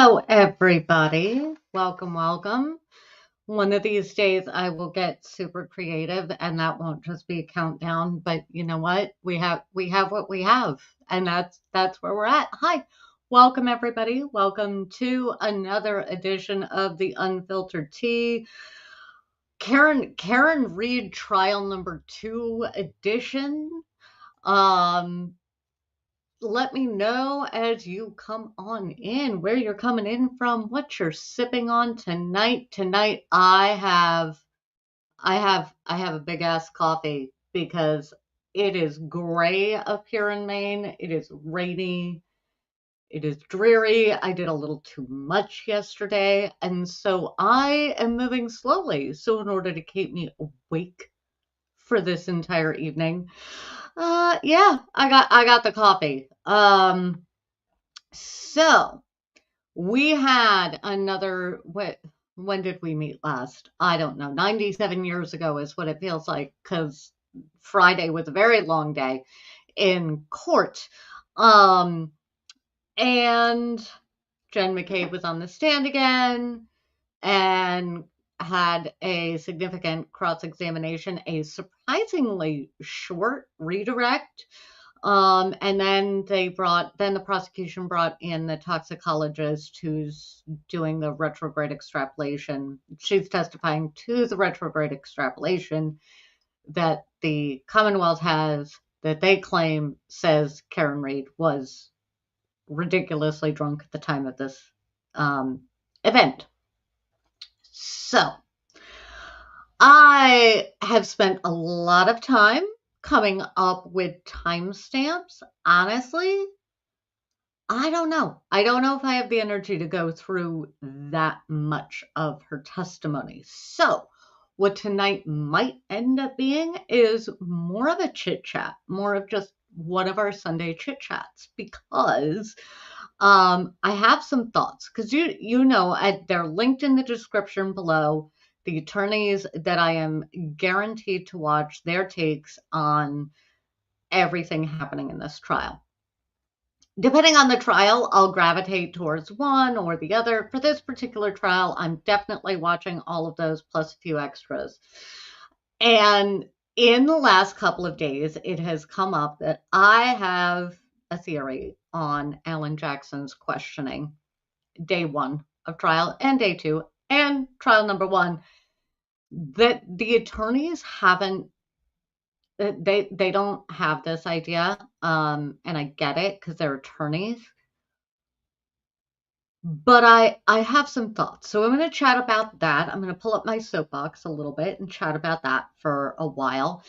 Hello, everybody. Welcome, welcome. One of these days I will get super creative and that won't just be a countdown, but you know what? We have what we have, and that's where we're at. Hi. Welcome everybody. Welcome to another edition of the Unfiltered Tea. Karen Reed trial number 2 edition. Um Let me know as you come on in where you're coming in from, what you're sipping on tonight. Tonight I have a big ass coffee because it is gray up here in Maine. It is rainy. It is dreary. I did a little too much yesterday, and so I am moving slowly. So in order to keep me awake for this entire evening, yeah, I got the coffee. So we had another, when did we meet last? I don't know. 97 years ago is what it feels like, because Friday was a very long day in court. Um, and Jen McCabe was on the stand again and had a significant cross examination, a surprisingly short redirect. And then the prosecution brought in the toxicologist who's doing the retrograde extrapolation. She's testifying to the retrograde extrapolation that the Commonwealth has, that they claim says Karen Reed was ridiculously drunk at the time of this event. So I have spent a lot of time coming up with timestamps. Honestly, I don't know. I don't know if I have the energy to go through that much of her testimony. So, what tonight might end up being is more of a chit chat, more of just one of our Sunday chit chats, because I have some thoughts. Because you know, they're linked in the description below. The attorneys that I am guaranteed to watch their takes on everything happening in this trial. Depending on the trial, I'll gravitate towards one or the other. For this particular trial, I'm definitely watching all of those plus a few extras. And in the last couple of days, it has come up that I have a theory on Alan Jackson's questioning, day 1 of trial and day 2 and trial number 1, that the attorneys haven't, they don't have this idea, and I get it because they're attorneys. But I have some thoughts. So I'm going to chat about that. I'm going to pull up my soapbox a little bit and chat about that for a while.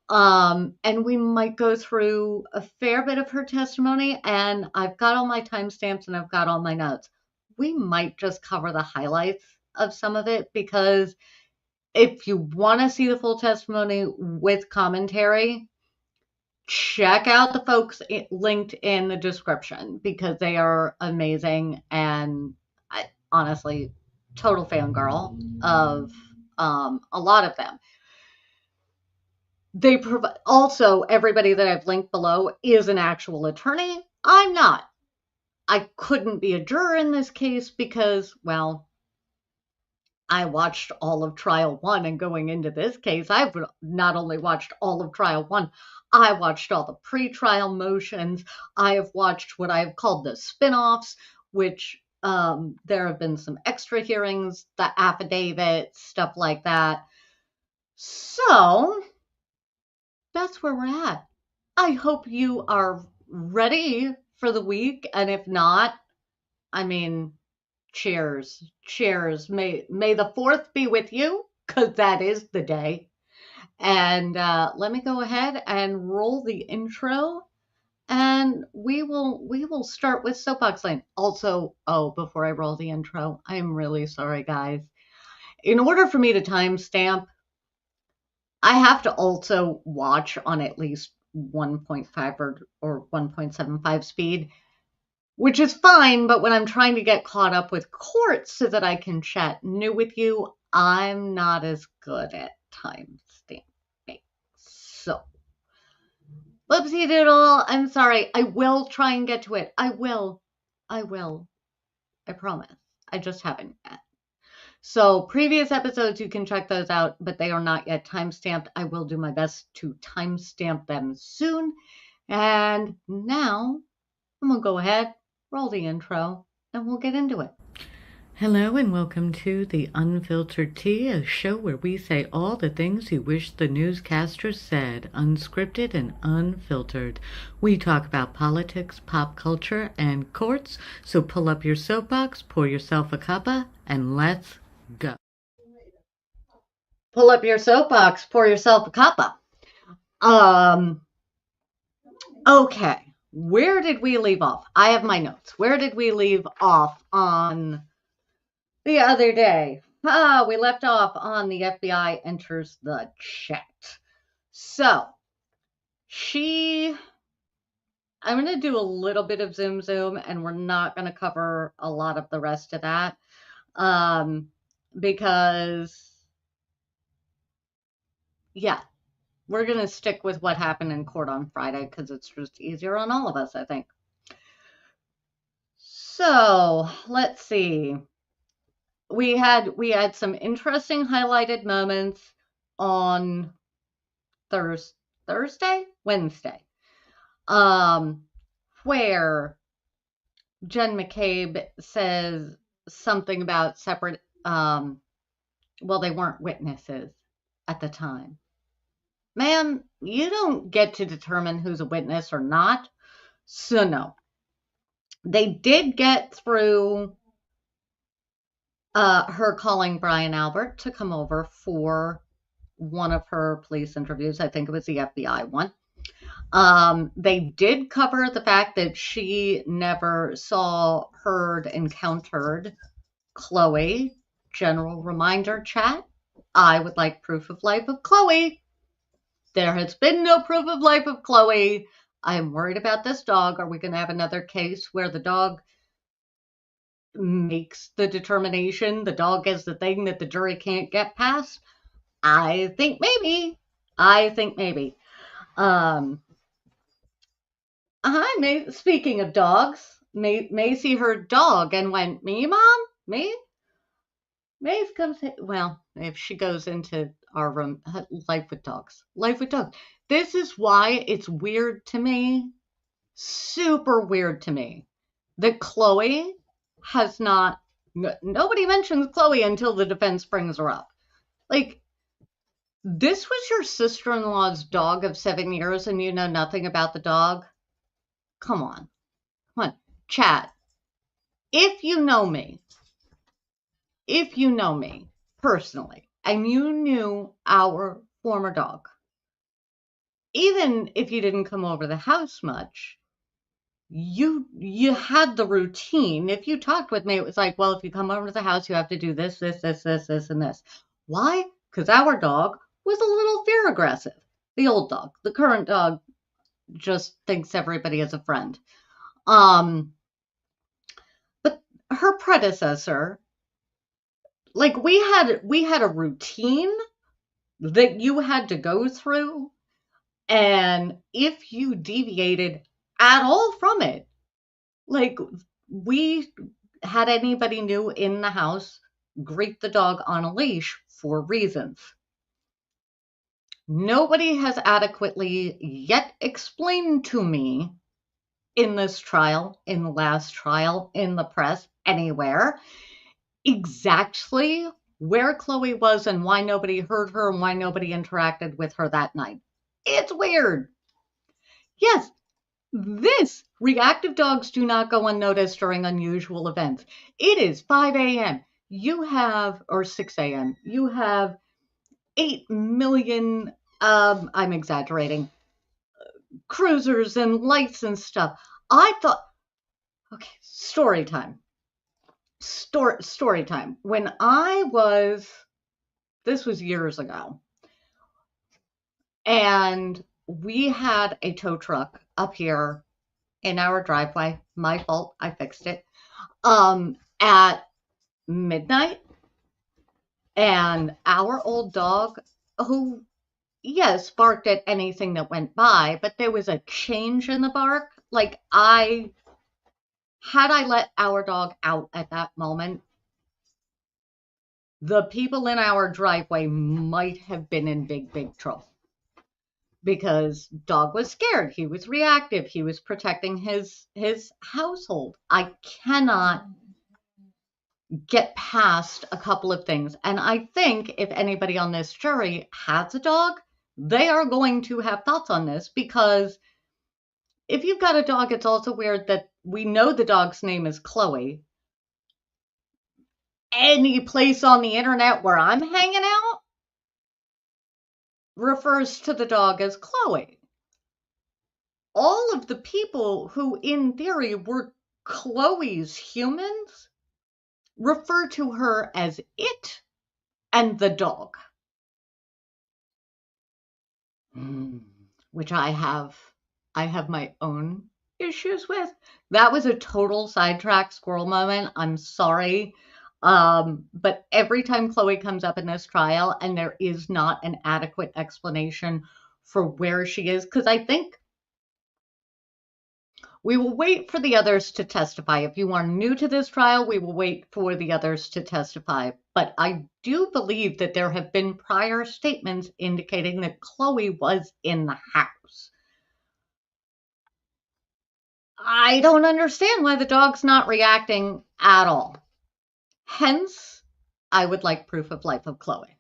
And we might go through a fair bit of her testimony, and I've got all my timestamps and I've got all my notes. We might just cover the highlights of some of it, because if you want to see the full testimony with commentary, check out the folks linked in the description, because they are amazing, and I honestly total fangirl of a lot of them. They provide, also everybody that I've linked below is an actual attorney. I'm not. I couldn't be a juror in this case because, well, I watched all of trial 1, and going into this case, I've not only watched all of trial 1, I watched all the pre-trial motions. I have watched what I have called the spin-offs, which there have been some extra hearings, the affidavits, stuff like that. So that's where we're at. I hope you are ready for the week, and if not, I mean, cheers. Cheers. May the 4th be with you, because that is the day. And let me go ahead and roll the intro, and we will start with Soapbox Lane. Also, before I roll the intro, I'm really sorry, guys. In order for me to timestamp, I have to also watch on at least 1.5 or 1.75 speed, which is fine, but when I'm trying to get caught up with court so that I can chat new with you, I'm not as good at time stamping. So, whoopsie doodle, I'm sorry. I will try and get to it. I will. I promise. I just haven't yet. So previous episodes, you can check those out, but they are not yet time-stamped. I will do my best to time-stamp them soon. And now I'm going to go ahead, roll the intro, and we'll get into it. Hello and welcome to The Unfiltered Tea, a show where we say all the things you wish the newscasters said, unscripted and unfiltered. We talk about politics, pop culture, and courts, so pull up your soapbox, pour yourself a cuppa, and let's go. Pull up your soapbox, pour yourself a cuppa. Okay, where did we leave off? I have my notes. Where did we leave off on the other day? We left off on the FBI enters the chat. So, I'm going to do a little bit of zoom, and we're not going to cover a lot of the rest of that. Because, yeah, we're going to stick with what happened in court on Friday because it's just easier on all of us, I think. So, let's see. We had some interesting highlighted moments on Wednesday, where Jen McCabe says something about separate, well, they weren't witnesses at the time. Ma'am, you don't get to determine who's a witness or not, so no. They did get through her calling Brian Albert to come over for one of her police interviews. I think it was the FBI one. They did cover the fact that she never saw, heard, encountered Chloe. General reminder, chat. I would like proof of life of Chloe. There has been no proof of life of Chloe. I am worried about this dog. Are we going to have another case where the dog makes the determination? The dog is the thing that the jury can't get past? I think maybe. Speaking of dogs, Macy heard dog and went, me, Mom? Me? Maeve comes, well, if she goes into our room, life with dogs. This is why it's weird to me, super weird to me, that Chloe has not, nobody mentions Chloe until the defense brings her up. Like, this was your sister-in-law's dog of 7 years and you know nothing about the dog? Come on. Chat. If you know me personally, and you knew our former dog, even if you didn't come over the house much, you had the routine. If you talked with me, it was like, well, if you come over to the house, you have to do this, and this. Why? Because our dog was a little fear aggressive. The old dog. The current dog just thinks everybody is a friend. But her predecessor, like, we had a routine that you had to go through, and if you deviated at all from it, like, we had anybody new in the house greet the dog on a leash for reasons. Nobody has adequately yet explained to me in this trial, in the last trial, in the press, anywhere, exactly where Chloe was and why nobody heard her and why nobody interacted with her that night. It's weird. Yes, reactive dogs do not go unnoticed during unusual events. It is 5 a.m. Or 6 a.m. You have 8 million, I'm exaggerating, cruisers and lights and stuff. I thought, okay, story time. Story time. When this was years ago, and we had a tow truck up here in our driveway. My fault, I fixed it. At midnight, and our old dog, who, yes, barked at anything that went by, but there was a change in the bark. Like, I Had I let our dog out at that moment, the people in our driveway might have been in big, big trouble because dog was scared. He was reactive. He was protecting his household. I cannot get past a couple of things. And I think if anybody on this jury has a dog, they are going to have thoughts on this, because if you've got a dog, it's also weird that we know the dog's name is Chloe. Any place on the internet where I'm hanging out refers to the dog as Chloe. All of the people who, in theory, were Chloe's humans refer to her as it and the dog. Which I have my own issues with. That was a total sidetrack squirrel moment. I'm sorry. But every time Chloe comes up in this trial and there is not an adequate explanation for where she is, because I think we will wait for the others to testify. If you are new to this trial, we will wait for the others to testify. But I do believe that there have been prior statements indicating that Chloe was in the house. I don't understand why the dog's not reacting at all. Hence, I would like proof of life of Chloe.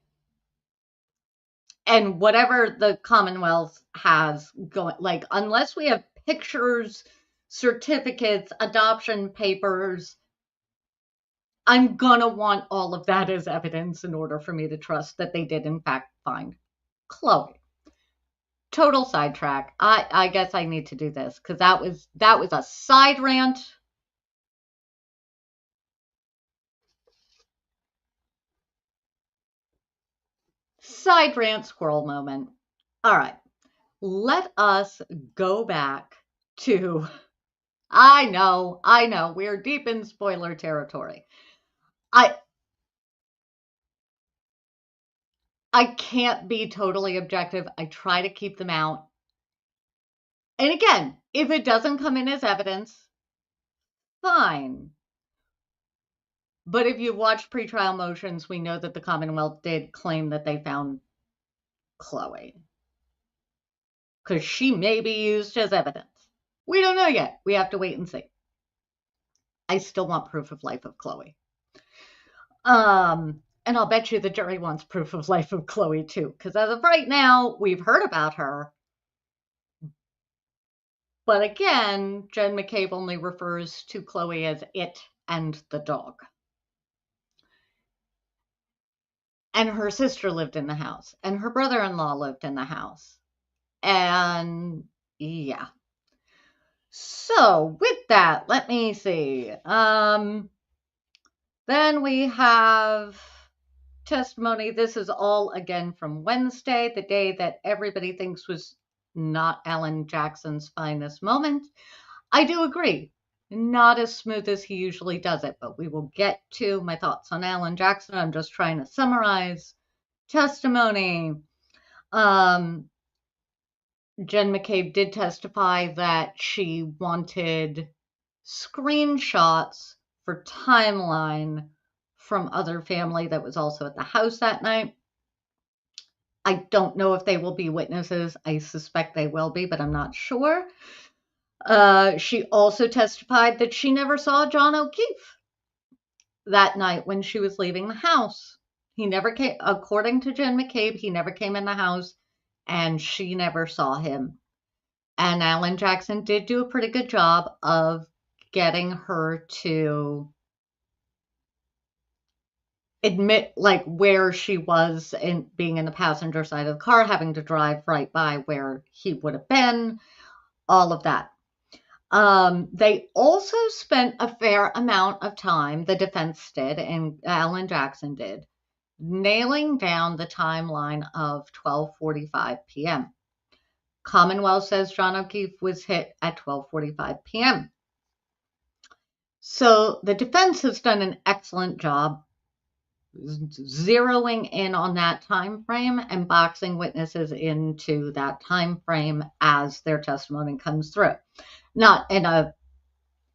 And whatever the Commonwealth has going, like, unless we have pictures, certificates, adoption papers, I'm gonna want all of that as evidence in order for me to trust that they did in fact find Chloe. Total sidetrack. I guess I need to do this because that was a side rant. Side rant squirrel moment. All right. Let us go back to, I know, we're deep in spoiler territory. I can't be totally objective. I try to keep them out. And again, if it doesn't come in as evidence, fine. But if you watch pretrial motions, we know that the Commonwealth did claim that they found Chloe, because she may be used as evidence. We don't know yet. We have to wait and see. I still want proof of life of Chloe. And I'll bet you the jury wants proof of life of Chloe too, because as of right now, we've heard about her. But again, Jen McCabe only refers to Chloe as it and the dog. And her sister lived in the house, and her brother-in-law lived in the house. And yeah. So with that, let me see. Then we have testimony. This is all again from Wednesday, the day that everybody thinks was not Alan Jackson's finest moment. I do agree. Not as smooth as he usually does it, but we will get to my thoughts on Alan Jackson. I'm just trying to summarize testimony. Jen McCabe did testify that she wanted screenshots for timeline from other family that was also at the house that night. I don't know if they will be witnesses. I suspect they will be, but I'm not sure. She also testified that she never saw John O'Keefe that night when she was leaving the house. He never came, according to Jen McCabe, he never came in the house, and she never saw him. And Alan Jackson did do a pretty good job of getting her to admit like where she was in being in the passenger side of the car, having to drive right by where he would have been, all of that. They also spent a fair amount of time, the defense did, and Alan Jackson did, nailing down the timeline of 12:45 p.m. Commonwealth says John O'Keefe was hit at 12:45 p.m. So the defense has done an excellent job zeroing in on that time frame and boxing witnesses into that time frame as their testimony comes through. Not in a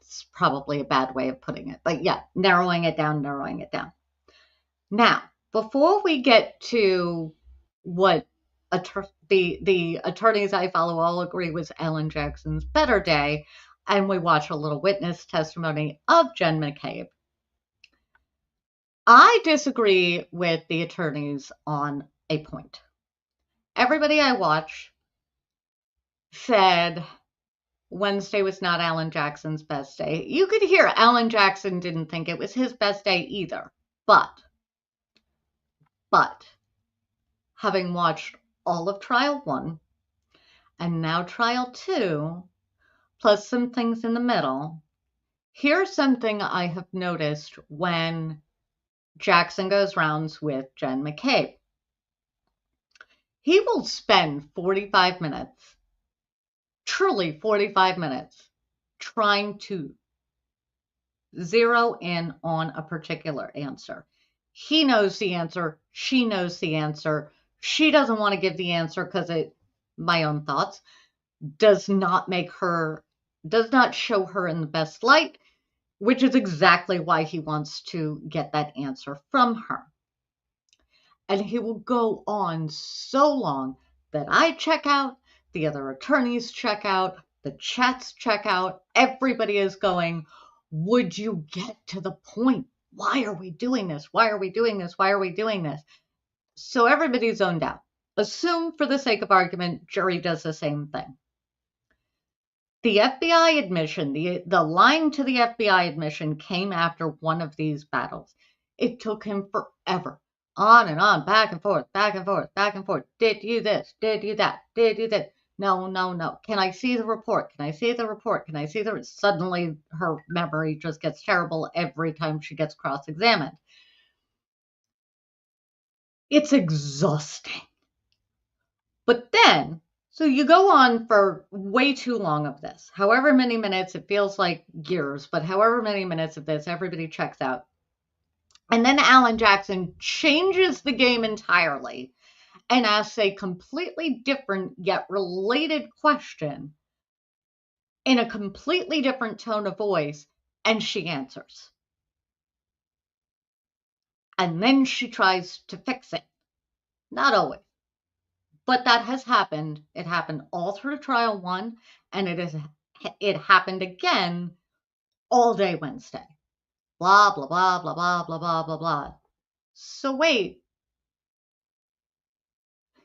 It's probably a bad way of putting it, but yeah, narrowing it down. Now, before we get to what the attorneys I follow all agree was Alan Jackson's better day, and we watch a little witness testimony of Jen McCabe, I disagree with the attorneys on a point. Everybody I watch said Wednesday was not Alan Jackson's best day. You could hear Alan Jackson didn't think it was his best day either. But having watched all of trial 1 and now trial 2, plus some things in the middle, here's something I have noticed when Jackson goes rounds with Jen McCabe. He will spend 45 minutes, truly 45 minutes, trying to zero in on a particular answer. He knows the answer. She knows the answer. She doesn't want to give the answer because my own thoughts, does not show her in the best light, which is exactly why he wants to get that answer from her. And he will go on so long that I check out, the other attorneys check out, the chats check out, everybody is going, would you get to the point? Why are we doing this? Why are we doing this? Why are we doing this? So everybody's zoned out. Assume, for the sake of argument, jury does the same thing. The FBI admission, the line to the FBI admission came after one of these battles. It took him forever. On and on, back and forth, back and forth, back and forth. Did you this? Did you that? Did you that? No, no, no. Can I see the report? Can I see the report? Can I see the... Suddenly, her memory just gets terrible every time she gets cross-examined. It's exhausting. But then, so you go on for way too long of this. However many minutes, it feels like years, but however many minutes of this, everybody checks out. And then Alan Jackson changes the game entirely and asks a completely different yet related question in a completely different tone of voice, and she answers. And then she tries to fix it. Not always. But that has happened. It happened all through trial 1, and it happened again all day Wednesday. Blah, blah, blah, blah, blah, blah, blah, blah, blah. So wait.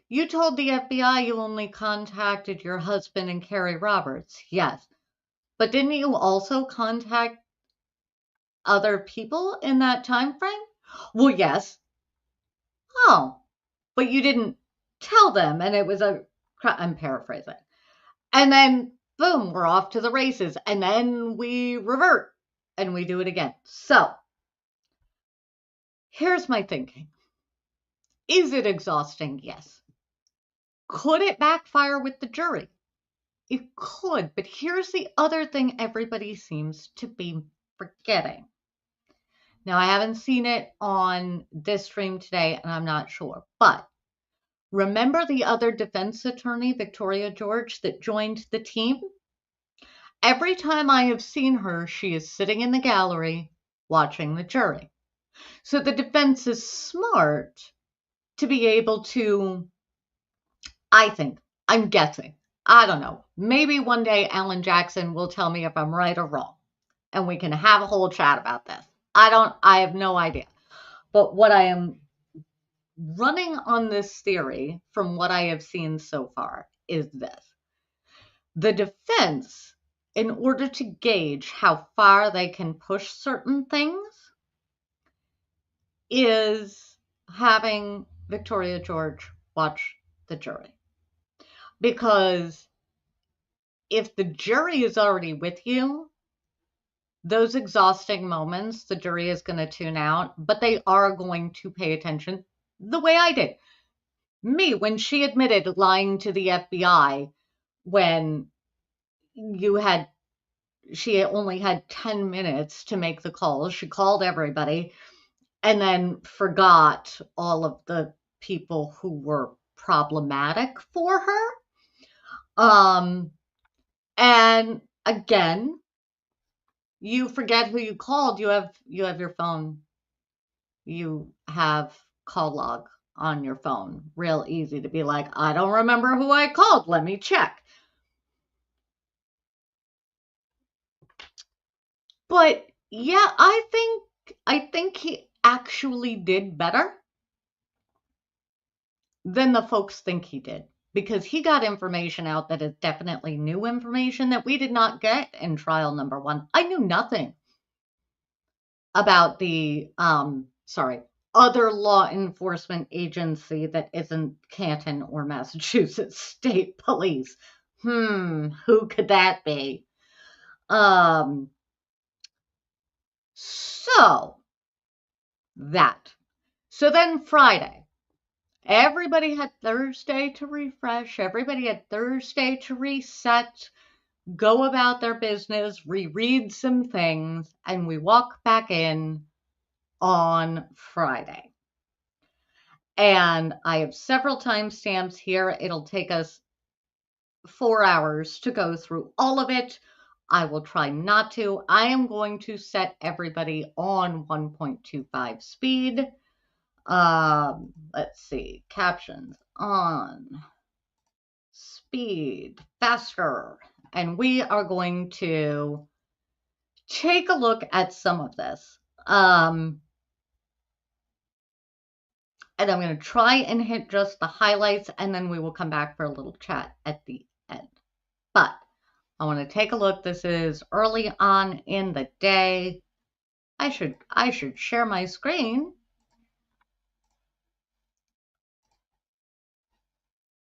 You told the FBI you only contacted your husband and Carrie Roberts. Yes. But didn't you also contact other people in that time frame? Well, yes. Oh, but you didn't tell them, and it was I'm paraphrasing. And then, boom, we're off to the races. And then we revert and we do it again. So, here's my thinking. Is it exhausting? Yes. Could it backfire with the jury? It could, but here's the other thing everybody seems to be forgetting. Now, I haven't seen it on this stream today, and I'm not sure, but remember the other defense attorney, Victoria George, that joined the team? Every time I have seen her, she is sitting in the gallery watching the jury. So the defense is smart to be able to, I think, I'm guessing, I don't know, maybe one day Alan Jackson will tell me if I'm right or wrong, and we can have a whole chat about this. I have no idea. But what I am running on this theory from what I have seen so far is this. The defense, in order to gauge how far they can push certain things, is having Victoria George watch the jury. Because if the jury is already with you, those exhausting moments, the jury is going to tune out, but they are going to pay attention the way I did. Me, when she admitted lying to the FBI when she only had 10 minutes to make the call. She called everybody and then forgot all of the people who were problematic for her. And again, you forget who you called. You have your phone. You have call log on your phone. Real easy to be like, I don't remember who I called. Let me check. But yeah, I think he actually did better than the folks think he did, because he got information out that is definitely new information that we did not get in trial number 1. I knew nothing about the other law enforcement agency that isn't Canton or Massachusetts State Police. Who could that be? So then Friday, everybody had Thursday to refresh, everybody had Thursday to reset, go about their business, reread some things, and we walk back in on Friday. And I have several timestamps here. It'll take us 4 hours to go through all of it. I will try not to. I am going to set everybody on 1.25 speed. Let's see, captions on, speed, faster. And we are going to take a look at some of this. And I'm going to try and hit just the highlights, and then we will come back for a little chat at the end. But I want to take a look. This is early on in the day. I should share my screen.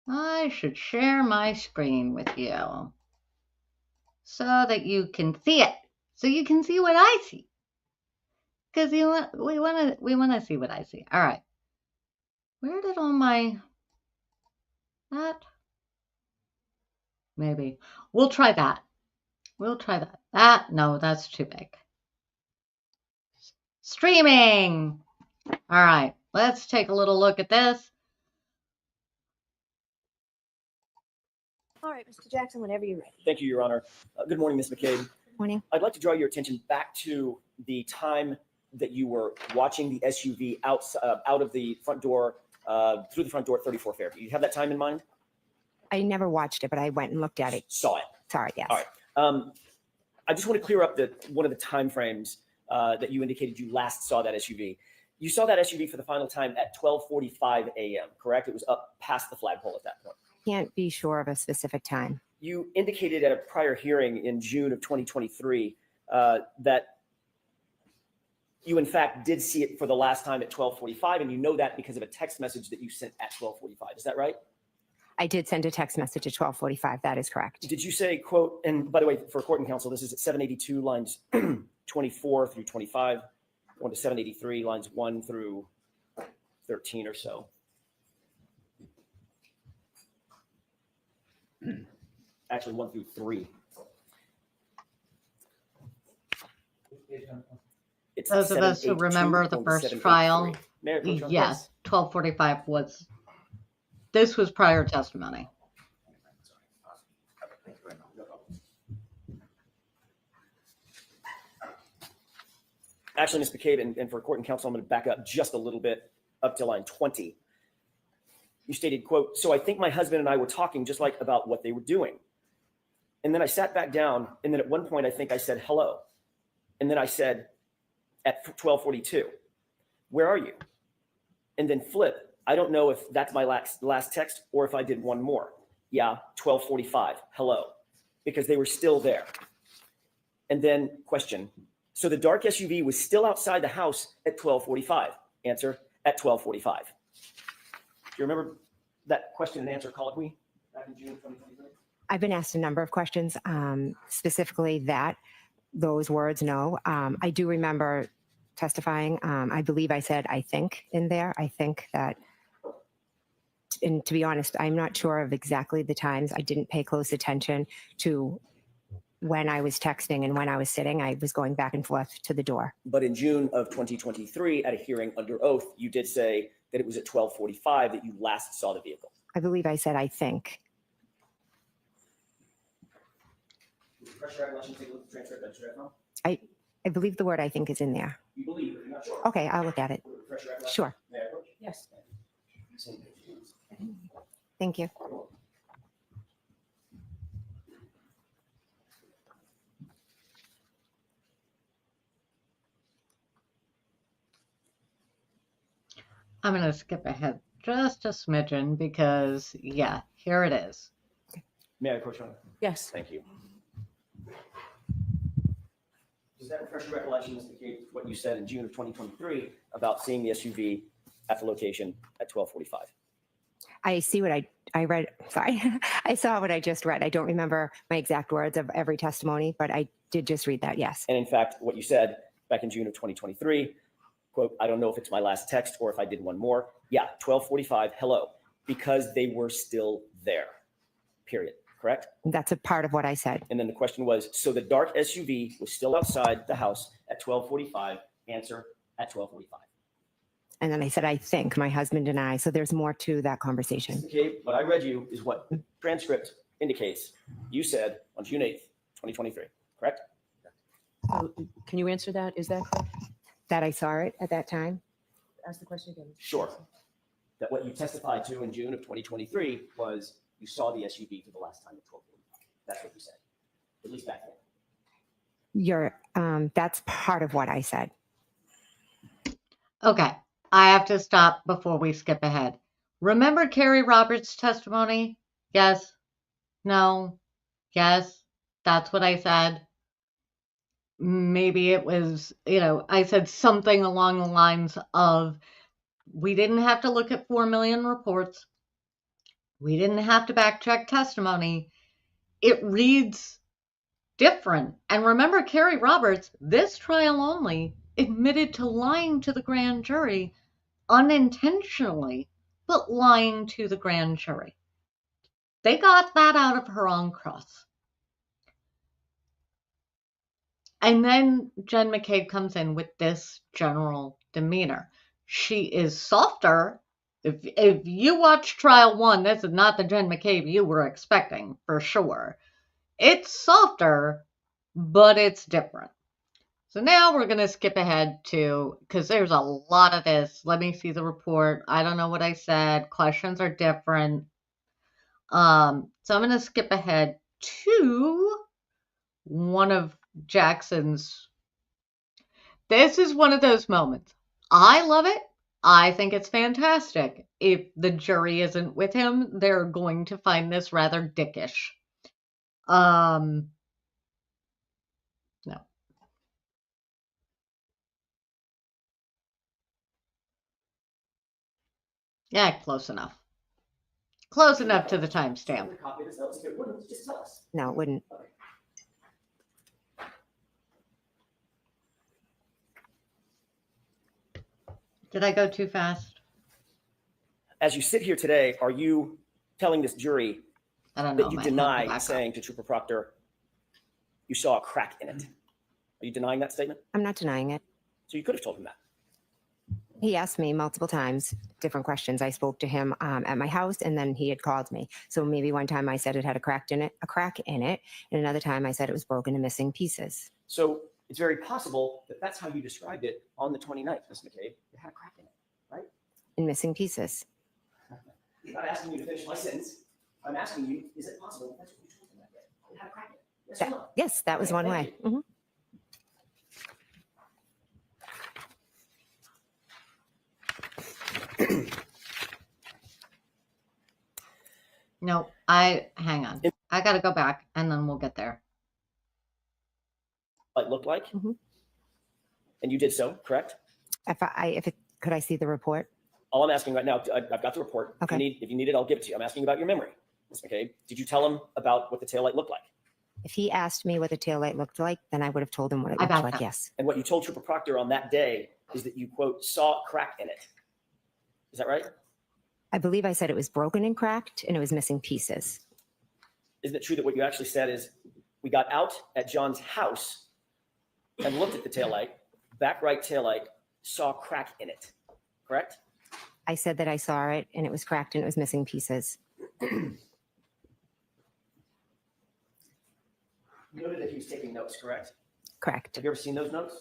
I should share my screen with you so that you can see it. So you can see what I see. Because we want to see what I see. All right. Where did all my that? Maybe. We'll try that. We'll try that. No, that's too big. Streaming. All right. Let's take a little look at this. All right, Mr. Jackson, whenever you're ready. Thank you, Your Honor. Good morning, Ms. McCabe. Good morning. I'd like to draw your attention back to the time that you were watching the SUV out of the front door, through the front door at 34 Fairview. You have that time in mind? I never watched it, but I went and looked at it. Saw it. Sorry, yes. All right. I just want to clear up one of the time frames that you indicated you last saw that SUV. You saw that SUV for the final time at 12:45 a.m., correct? It was up past the flagpole at that point. Can't be sure of a specific time. You indicated at a prior hearing in June of 2023 that you, in fact, did see it for the last time at 12:45, and you know that because of a text message that you sent at 12:45. Is that right? I did send a text message at 12:45. That is correct. Did you say, quote, and by the way, for court and counsel, this is at 782 lines 24 through 25, going to 783 lines 1 through 13 or so. Actually, 1 through 3. It's those of us who remember the first trial, yes, 12:45 was. This was prior testimony. Actually, Ms. McCabe, and for court and counsel, I'm going to back up just a little bit up to line 20. You stated, quote, "So I think my husband and I were talking just like about what they were doing. And then I sat back down, and then at one point I think I said hello. And then I said at 12:42, where are you? And then flip. I don't know if that's my last text or if I did one more. Yeah, 12:45, hello, because they were still there. And then question. So the dark SUV was still outside the house at 12:45. Answer, at 12:45. Do you remember that question and answer colloquy back in June 2023? I've been asked a number of questions, specifically those words, no. I do remember testifying. I believe I said, I think in there. I think that, and to be honest, I'm not sure of exactly the times. I didn't pay close attention to when I was texting and when I was sitting. I was going back and forth to the door. But in June of 2023, at a hearing under oath, you did say that it was at 12:45 that you last saw the vehicle. I believe I said, I think. I believe the word I think is in there. You believe it, you're not sure. Okay, I'll look at it. Refresh your recollection. Sure. May I approach? Yes. Thank you. I'm going to skip ahead just a smidgen because, yeah, here it is. May I approach, Your Honor? Yes. Thank you. Does that refresh your recollection, Mr. McCabe, what you said in June of 2023 about seeing the SUV at the location at 12:45? I see what I read. Sorry. I saw what I just read. I don't remember my exact words of every testimony, but I did just read that. Yes. And in fact, what you said back in June of 2023, quote, I don't know if it's my last text or if I did one more. Yeah, 12:45, hello, because they were still there, period. Correct? That's a part of what I said. And then the question was, so the dark SUV was still outside the house at 12:45, answer at 12:45. And then I said, I think my husband and I. So there's more to that conversation. Okay, what I read you is what the transcript indicates. You said on June 8th, 2023, correct? Can you answer that? Is that correct? That I saw it at that time. Ask the question again. Sure. That what you testified to in June of 2023 was you saw the SUV for the last time at 12:45. That's what you said, at least back then. That's part of what I said. Okay, I have to stop before we skip ahead. Remember Carrie Roberts' testimony? Yes? No? Yes? That's what I said. Maybe it was, I said something along the lines of, we didn't have to look at 4 million reports. We didn't have to backcheck testimony. It reads different. And remember, Carrie Roberts, this trial only, admitted to lying to the grand jury unintentionally, but lying to the grand jury. They got that out of her on cross. And then Jen McCabe comes in with this general demeanor. She is softer. If you watch trial 1, this is not the Jen McCabe you were expecting, for sure. It's softer, but it's different. So now we're going to skip ahead to, because there's a lot of this. Let me see the report. I don't know what I said. Questions are different. So I'm going to skip ahead to one of Jackson's. This is one of those moments. I love it. I think it's fantastic. If the jury isn't with him, they're going to find this rather dickish. No. Yeah, close enough. Close enough to the timestamp. No, it wouldn't. Did I go too fast? As you sit here today, are you telling this jury I don't know. that you deny saying to Trooper Proctor you saw a crack in it? Are you denying that statement? I'm not denying it. So you could have told him that. He asked me multiple times different questions. I spoke to him at my house, and then he had called me. So maybe one time I said it had a crack in it, and another time I said it was broken and missing pieces. So it's very possible that that's how you described it on the 29th, Ms. McCabe. It had a crack in it, right? And missing pieces. I'm not asking you to finish my sentence. I'm asking you, is it possible that's what you told him that day? It had a crack in it. Yes or no? Yes, that was one way. Mm-hmm. No, hang on. I got to go back and then we'll get there. It looked like, and you did so, correct? Could I see the report? All I'm asking right now, I've got the report. Okay. If you need it, I'll give it to you. I'm asking about your memory, Ms. McCabe. Did you tell him about what the taillight looked like? If he asked me what the taillight looked like, then I would have told him what it looked like. Yes. And what you told Trooper Proctor on that day is that you, quote, saw a crack in it. Is that right? I believe I said it was broken and cracked and it was missing pieces. Isn't it true that what you actually said is we got out at John's house and looked at the taillight, back right taillight, saw a crack in it, correct? I said that I saw it and it was cracked and it was missing pieces. You noted that he was taking notes, correct? Correct. Have you ever seen those notes?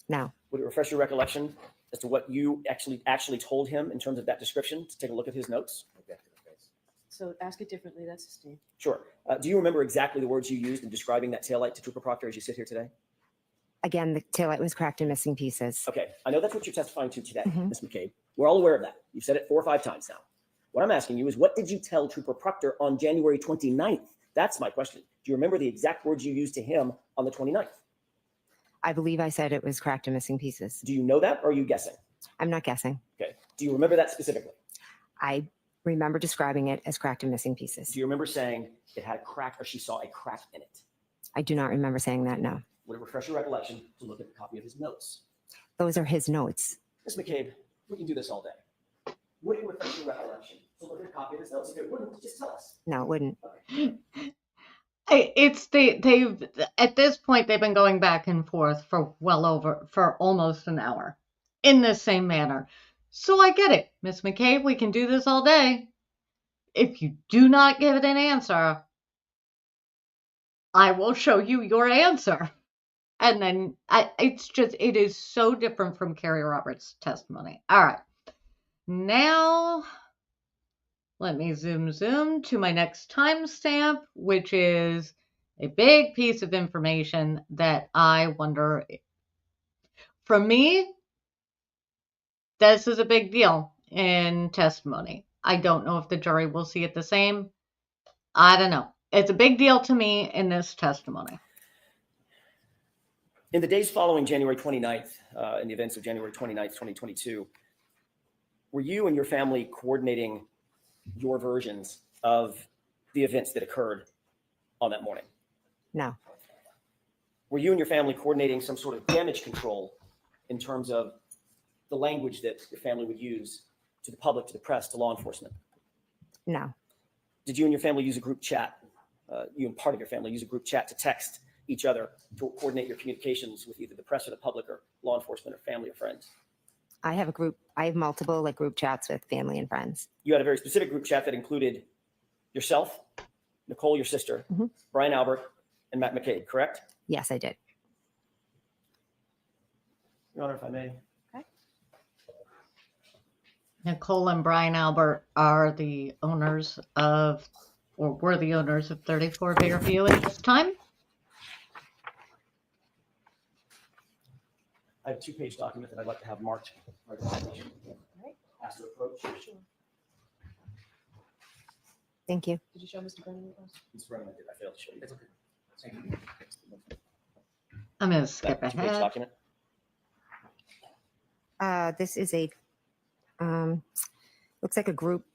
No. Would it refresh your recollection as to what you actually told him in terms of that description to take a look at his notes? So ask it differently. That's the same. Sure. Do you remember exactly the words you used in describing that taillight to Trooper Proctor as you sit here today? Again, the taillight was cracked and missing pieces. Okay. I know that's what you're testifying to today, Mhm. Ms. McCabe. We're all aware of that. You've said it 4 or 5 times now. What I'm asking you is, what did you tell Trooper Proctor on January 29th? That's my question. Do you remember the exact words you used to him on the 29th? I believe I said it was cracked and missing pieces. Do you know that, or are you guessing? I'm not guessing. Okay. Do you remember that specifically? I remember describing it as cracked and missing pieces. Do you remember saying it had a crack, or she saw a crack in it? I do not remember saying that, no. Would it refresh your recollection to look at a copy of his notes? Those are his notes. Ms. McCabe, we can do this all day. Would it refresh your recollection to look at a copy of his notes? If it wouldn't, just tell us. No, it wouldn't. They've at this point they've been going back and forth for almost an hour in the same manner. So I get it, Miss McCabe, we can do this all day. If you do not give it an answer, I will show you your answer. And then it is so different from Carrie Roberts' testimony. All right. Now, let me zoom to my next timestamp, which is a big piece of information that I wonder, for me, this is a big deal in testimony. I don't know if the jury will see it the same. I don't know. It's a big deal to me in this testimony. In the days following January 29th, in the events of January 29th, 2022, were you and your family coordinating your versions of the events that occurred on that morning? No. Were you and your family coordinating some sort of damage control in terms of the language that your family would use to the public, to the press, to law enforcement? No. Did you and your family use a group chat? You and part of your family use a group chat to text each other to coordinate your communications with either the press or the public or law enforcement or family or friends? I have multiple group chats with family and friends. You had a very specific group chat that included yourself, Nicole, your sister, Mhm. Brian Albert, and Matt McCabe, correct? Yes, I did. Your Honor, if I may. Nicole and Brian Albert are the owners of, or were the owners of 34 Fairview at this time. I have a 2-page document that I'd like to have marked. Asked to approach. Thank you. Did you show Mr. Brennan? Mr. Brennan, I failed to show you. That's okay. Thank you. I'm going to skip That 2-page ahead. document. This is a, looks like a group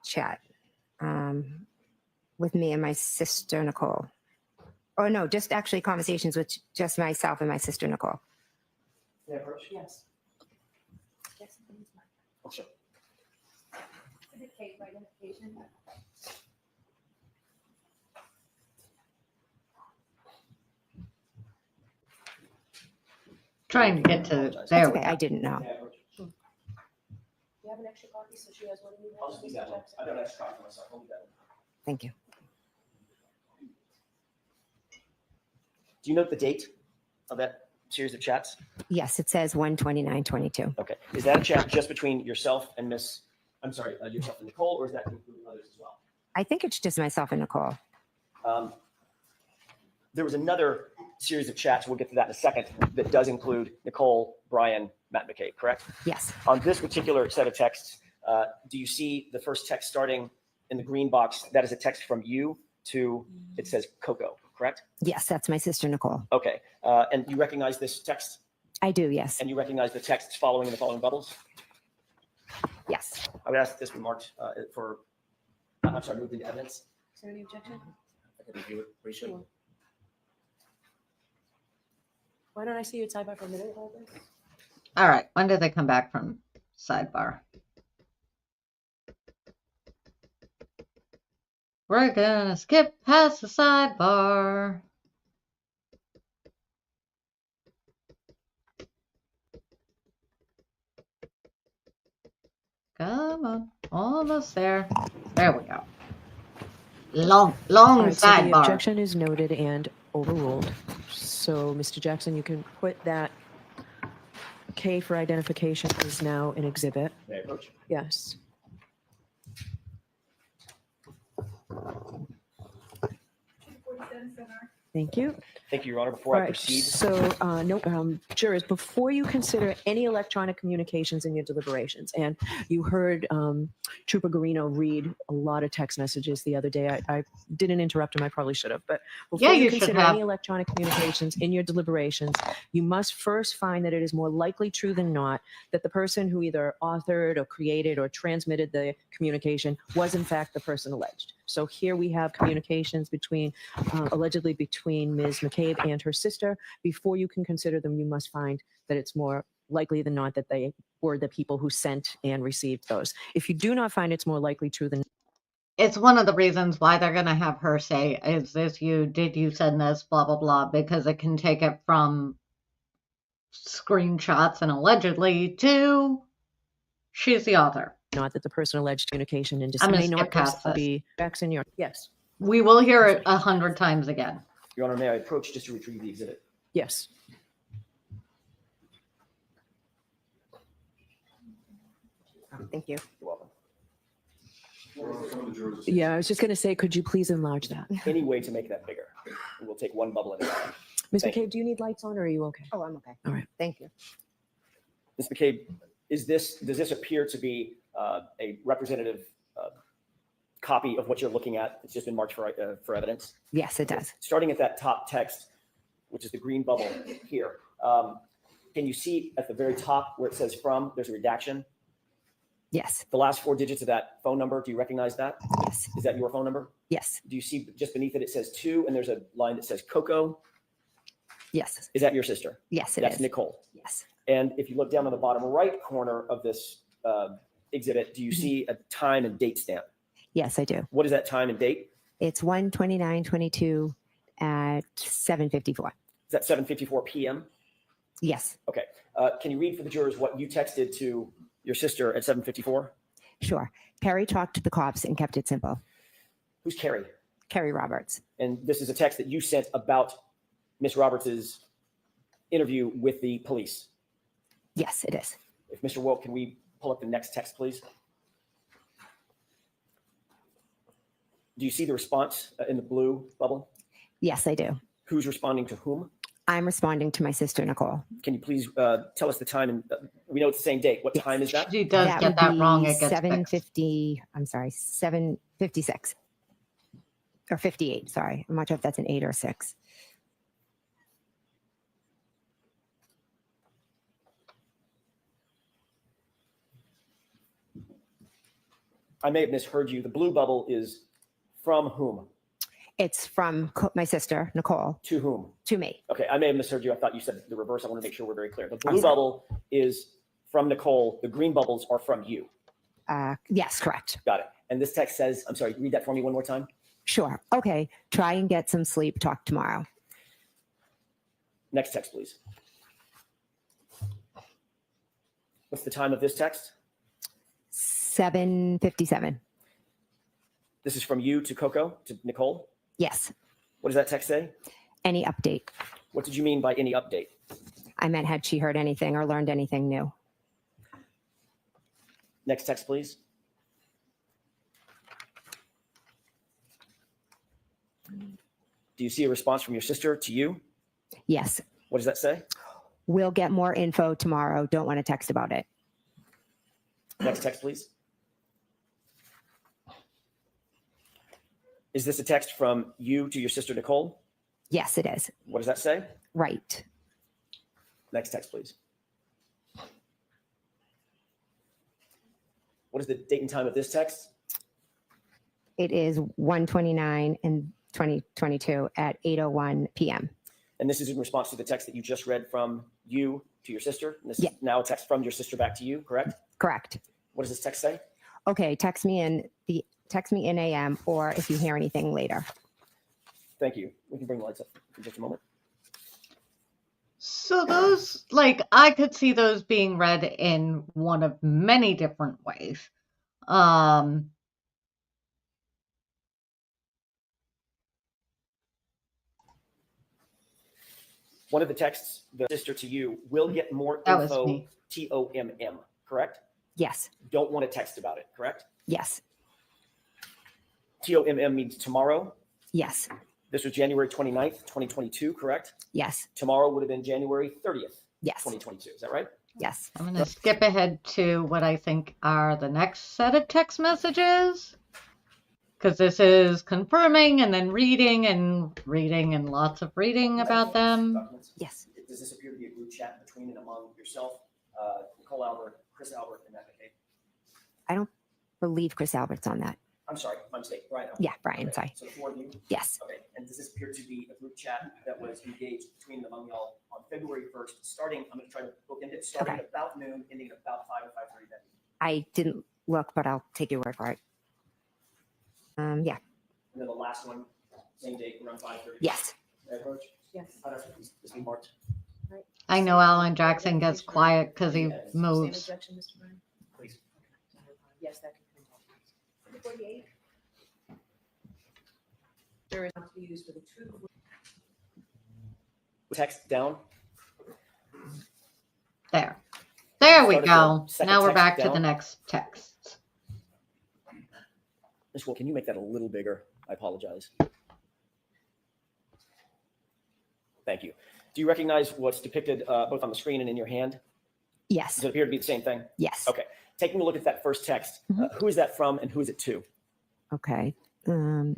chat with me and my sister, Nicole. Oh, no, just actually conversations with just myself and my sister, Nicole. May I approach? Yes. Oh, sure. Trying to get to, Apologize. there That's we okay. go. I didn't know. May I approach? Do you have an extra copy so she has one of you? I'll just leave that one. I've got an extra copy for myself. I'll leave that one. Thank you. Do you note the date of that series of chats? Yes, it says 1/29/22. Okay. Is that a chat just between yourself and yourself and Nicole, or is that include others as well? I think it's just myself and Nicole. There was another series of chats, we'll get to that in a second, that does include Nicole, Brian, Matt McCabe, correct? Yes. On this particular set of texts, do you see the first text starting in the green box? That is a text from you to, it says Coco, correct? Yes, that's my sister, Nicole. Okay. And you recognize this text? I do, yes. And you recognize the texts following in the following bubbles? Yes. I would ask that this be marked moved into evidence. Is there any objection? I could review it briefly. Sure. Why don't I see your sidebar for a minute about this? All right. When did they come back from sidebar? We're gonna skip past the sidebar. Come on, almost there. There we go. Long All right, so the sidebar. objection is noted and overruled. So, Mr. Jackson, you can put that K for identification is now an exhibit. May I approach? Yes. Thank you. Thank you, Your Honor. Before All I right, proceed, so, jurors, before you consider any electronic communications in your deliberations, and you heard Trooper Garino read a lot of text messages the other day. I didn't interrupt him. I probably should have. But before Yeah, you you should consider have. any electronic communications in your deliberations, you must first find that it is more likely true than not that the person who either authored or created or transmitted the communication was in fact the person alleged. So here we have communications between, allegedly between Ms. McCabe and her sister. Before you can consider them, you must find that it's more likely than not that they were the people who sent and received those. If you do not find it's more likely true than It's one of the reasons why they're going to have her say, is this you? Did you send this? Blah, blah, blah, because it can take it from screenshots and allegedly to she's the author. not that the person alleged communication and I'm may going to not skip past this. be Jackson, yes. We will hear it 100 times again. Your Honor, may I approach just to retrieve the exhibit? Yes. Thank you. You're welcome. Yeah, I was just going to say, could you please enlarge that? Any way to make that bigger? We'll take one bubble at a time. Ms. Thank you. McCabe, do you need lights on or are you okay? Oh, I'm okay. All right. Thank you. Ms. McCabe, does this appear to be a representative copy of what you're looking at? It's just been marked for evidence. Yes, it does. Starting at that top text, which is the green bubble here, can you see at the very top where it says from, there's a redaction? Yes. The last four digits of that phone number, do you recognize that? Yes. Is that your phone number? Yes. Do you see just beneath it, it says to, and there's a line that says Coco? Yes. Is that your sister? Yes, it That's is. Nicole. Yes. And if you look down on the bottom right corner of this exhibit, do you see a time and date stamp? Yes, I do. What is that time and date? It's 1:29:22 at 7:54. Is that 7:54 p.m.? Yes. Okay. Can you read for the jurors what you texted to your sister at 7:54? Sure. Carrie talked to the cops and kept it simple. Who's Carrie? Carrie Roberts. And this is a text that you sent about Miss Roberts's interview with the police. Yes, it is. If Mr. Woke, can we pull up the next text, please? Do you see the response in the blue bubble? Yes, I do. Who's responding to whom? I'm responding to my sister, Nicole. Can you please tell us the time? And we know it's the same date. What Yes. time is that? She does That get would that be wrong. It gets fixed. 7:50. I'm sorry, 7:56 or 58. Sorry, I'm not sure if that's an 8 or 6. I may have misheard you. The blue bubble is from whom? It's from my sister, Nicole, To whom? to me. Okay, I may have misheard you. I thought you said the reverse. I want to make sure we're very clear. The blue sorry. bubble is from Nicole. The green bubbles are from you. Yes, correct. Got it. And this text says, I'm sorry, read that for me one more time. Sure. Okay. Try and get some sleep. Talk tomorrow. Next text, please. What's the time of this text? 7:57. This is from you to Coco, to Nicole. Yes. What does that text say? Any update? What did you mean by any update? I meant had she heard anything or learned anything new? Next text, please. Do you see a response from your sister to you? Yes. What does that say? We'll get more info tomorrow. Don't want to text about it. Next text, please. Is this a text from you to your sister, Nicole? Yes, it is. What does that say? Right. Next text, please. What is the date and time of this text? It is 1:29 in 2022 at 8:01 p.m. And this is in response to the text that you just read from you to your sister. And this Yeah. is now a text from your sister back to you, correct? Correct. What does this text say? Okay. Text me in AM or if you hear anything later. Thank you. We can bring the lights up for just a moment. So those, like, I could see those being read in one of many different ways. One of the texts, the sister to you, will get more That was info, me. TOMM, correct? Yes. Don't want to text about it, correct? Yes. TOMM means tomorrow. Yes. This was January 29th, 2022, correct? Yes. Tomorrow would have been January 30th, Yes. 2022. Is that right? Yes. I'm going to skip ahead to what I think are the next set of text messages, because this is confirming and then reading and lots of reading about them. Documents. Yes. Does this appear to be a group chat between and among yourself, Nicole Albert, Chris Albert, and Matt McCabe? I don't believe Chris Albert's on that. I'm sorry, my mistake. Brian Albert. Yeah, Brian, Okay, sorry. So the four of you? Yes. Okay, and does this appear to be a group chat that was engaged between and among y'all on February 1st, starting, I'm going to try to bookend it, starting Okay. at about noon, ending at about 5 or 5:30 that evening. I didn't look, but I'll take your word for it. Yeah. And then the last one, same date, around 5:30. Yes. Approach? Yes. How does this be marked? I know Alan Jackson gets quiet because he Same moves. objection, Mr. Brown? Please. Yes, that can continue. 48. There is not to be used for the truth. Text down. There we Started go. the second Now we're text back to down. the next text. Ms. Will, can you make that a little bigger? I apologize. Thank you. Do you recognize what's depicted both on the screen and in your hand? Yes. Does it appear to be the same thing? Yes. Okay. Taking a look at that first text, who is that from and who is it to? Okay. All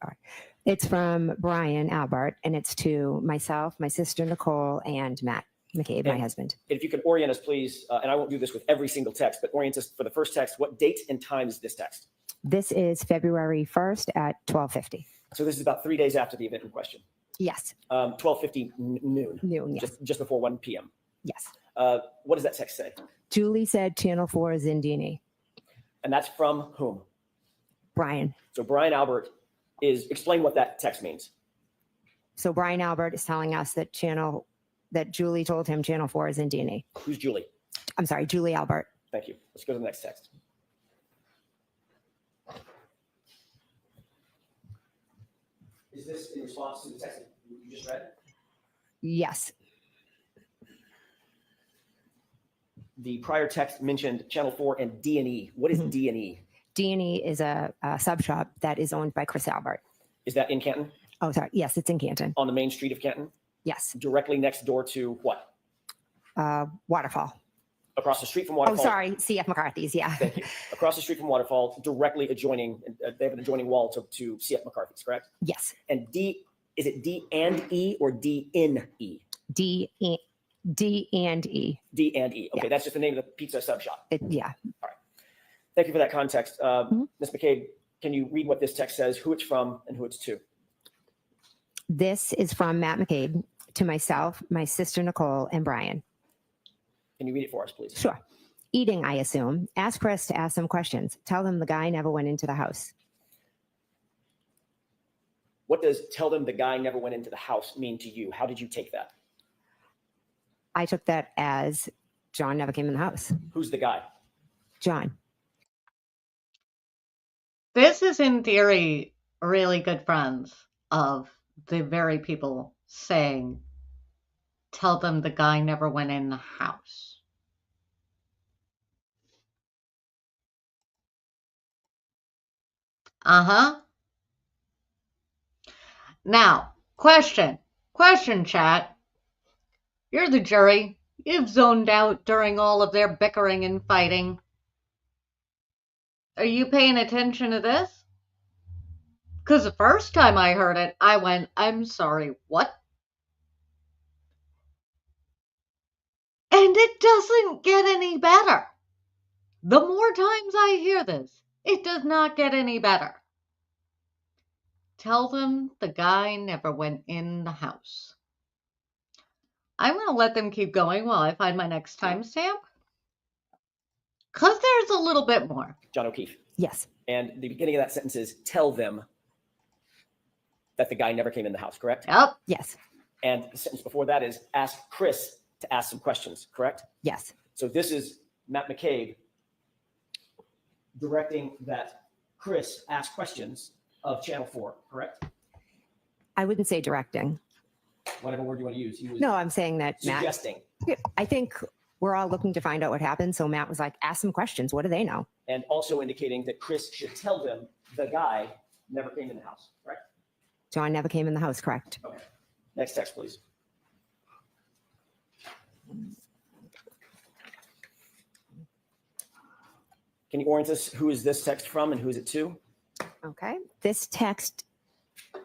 right. It's from Brian Albert, and it's to myself, my sister Nicole, and Matt McCabe, my And- husband. And if you could orient us, please, and I won't do this with every single text, but orient us for the first text. What date and time is this text? This is February 1st at 12:50. So this is about 3 days after the event in question. Yes. 12:50 noon, Noon. Yes. just before 1 p.m. Yes. What does that text say? Julie said Channel 4 is in D&E. And that's from whom? Brian. So Brian Albert explain what that text means. So Brian Albert is telling us that Julie told him Channel 4 is in D&E. Who's Julie? I'm sorry, Julie Albert. Thank you. Let's go to the next text. Is this in response to the text that you just read? Yes. The prior text mentioned Channel 4 and D&E. What is Mhm. D&E? D&E is a sub shop that is owned by Chris Albert. Is that in Canton? Oh, sorry. Yes, it's in Canton. On the main street of Canton? Yes. Directly next door to what? Waterfall. Across the street from Oh, Waterfall? sorry. CF McCarthy's. Yeah. Thank you. Across the street from Waterfall, directly adjoining, they have an adjoining wall to CF McCarthy's, correct? Yes. And D, is it D and E or D in E? D and E. D and E. Okay, Yeah. that's just the name of the pizza sub shop. Yeah. Thank you for that context. Mhm. Ms. McCabe, can you read what this text says, who it's from and who it's to? This is from Matt McCabe to myself, my sister Nicole, and Brian. Can you read it for us, please? Sure. Eating, I assume. Ask Chris to ask some questions. Tell them the guy never went into the house. What does tell them the guy never went into the house mean to you? How did you take that? I took that as John never came in the house. Who's the guy? John. This is in theory really good friends of the very people saying, tell them the guy never went in the house. Uh-huh. Now, question chat. You're the jury. You've zoned out during all of their bickering and fighting. Are you paying attention to this? Because the first time I heard it, I went, I'm sorry, what? And it doesn't get any better. The more times I hear this, it does not get any better. Tell them the guy never went in the house. I'm going to let them keep going while I find my next timestamp. Because there's a little bit more. John O'Keefe. Yes. And the beginning of that sentence is tell them that the guy never came in the house, correct? Yep. Yes. And the sentence before that is ask Chris to ask some questions, correct? Yes. So this is Matt McCabe directing that Chris ask questions of Channel 4, correct? I wouldn't say directing. whatever word you want to use. He was No, I'm saying that Matt, suggesting. I think we're all looking to find out what happened. So Matt was like, ask some questions. What do they know? And also indicating that Chris should tell them the guy never came in the house, right? John never came in the house, correct? Okay. Next text, please. Can you orient us? Who is this text from and who is it to? Okay. This text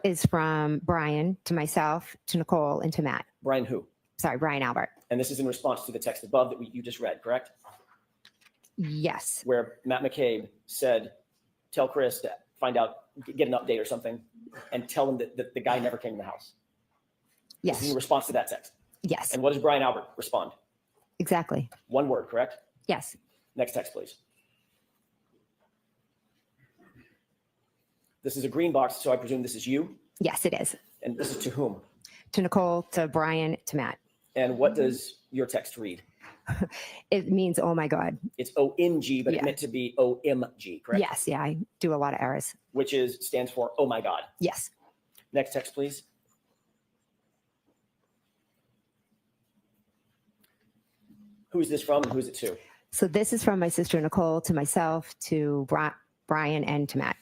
is from Brian to myself, to Nicole, and to Matt. Brian who? Sorry, Brian Albert. And this is in response to the text above that you just read, correct? Yes. Where Matt McCabe said, tell Chris to find out, get an update or something, and tell him that the guy never came in the house. This is Yes. in response to that text. Yes. And what does Brian Albert respond? Exactly. One word, correct? Yes. Next text, please. This is a green box, so I presume this is you. Yes, it is. And this is to whom? To Nicole, to Brian, to Matt. And what does your text read? It means, oh my God. It's ONG, but Yeah. it meant to be OMG, correct? Yes. Yeah. I do a lot of errors. Which stands for oh my God. Yes. Next text, please. Who is this from and who is it to? So this is from my sister Nicole to myself, to Brian, and to Matt.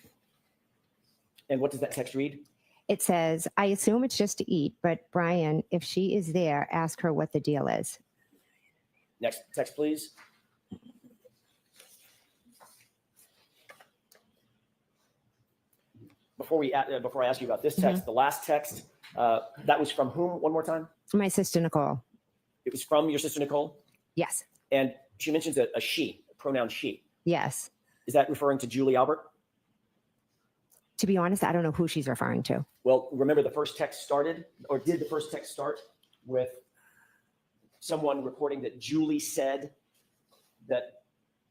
And what does that text read? It says, I assume it's just to eat, but Brian, if she is there, ask her what the deal is. Next text, please. Before I ask you about this text, the last text, that was from whom one more time? My sister Nicole. It was from your sister Nicole? Yes. And she mentions a she, a pronoun she. Yes. Is that referring to Julie Albert? To be honest, I don't know who she's referring to. Well, remember the first text started, or did the first text start with someone reporting that Julie said that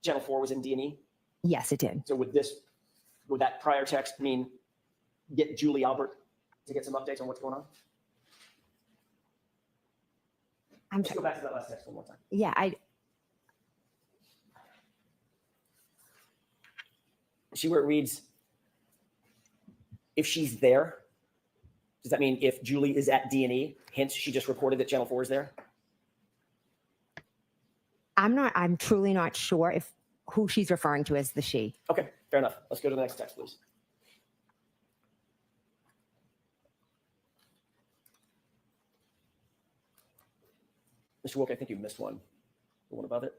Channel 4 was in D&E? Yes, it did. So would that prior text mean get Julie Albert to get some updates on what's going on? Let's go back to that last text one more time. Yeah, See where it reads, if she's there? Does that mean if Julie is at D&E, hence she just reported that Channel 4 is there? I'm truly not sure if who she's referring to as the she. Okay, fair enough. Let's go to the next text, please. Mr. Wilk, I think you missed one. The one above it.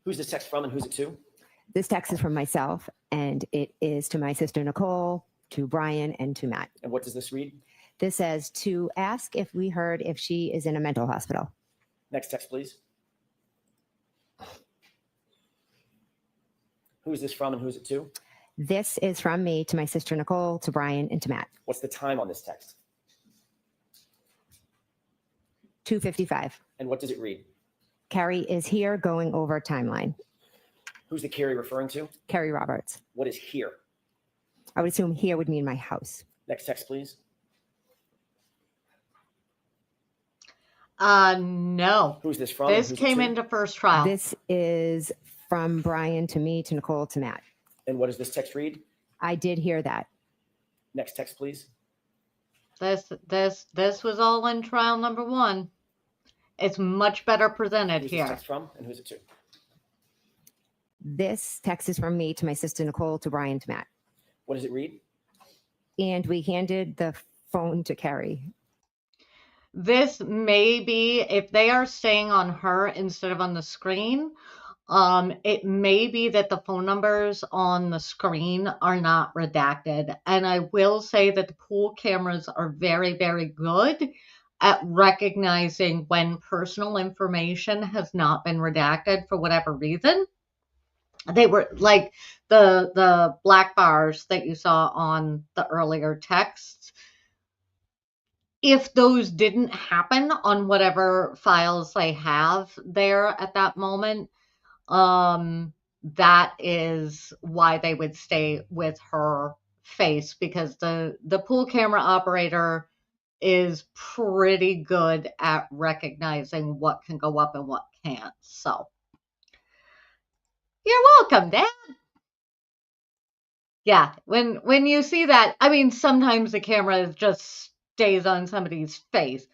Who's this text from and who's it to? This text is from myself, and it is to my sister Nicole, to Brian, and to Matt. And what does this read? This says to ask if we heard if she is in a mental hospital. Next text, please. Who is this from and who is it to? This is from me to my sister Nicole, to Brian, and to Matt. What's the time on this text? 2:55. And what does it read? Carrie is here going over timeline. Who's the Carrie referring to? Carrie Roberts. What is here? I would assume here would mean my house. Next text, please. No. Who's this from? and This who's it came to? into first trial. This is from Brian to me, to Nicole, to Matt. And what does this text read? I did hear that. Next text, please. This was all in trial number 1. It's much better presented Who's this here. text from and who's it to? This text is from me to my sister Nicole, to Brian, to Matt. What does it read? And we handed the phone to Carrie. This may be, if they are staying on her instead of on the screen, it may be that the phone numbers on the screen are not redacted. And I will say that the pool cameras are very, very good at recognizing when personal information has not been redacted for whatever reason. They were like the black bars that you saw on the earlier texts. If those didn't happen on whatever files they have there at that moment, that is why they would stay with her face, because the pool camera operator is pretty good at recognizing what can go up and what can't. So you're welcome, Dad. Yeah, when you see that, I mean, sometimes the camera just stays on somebody's face.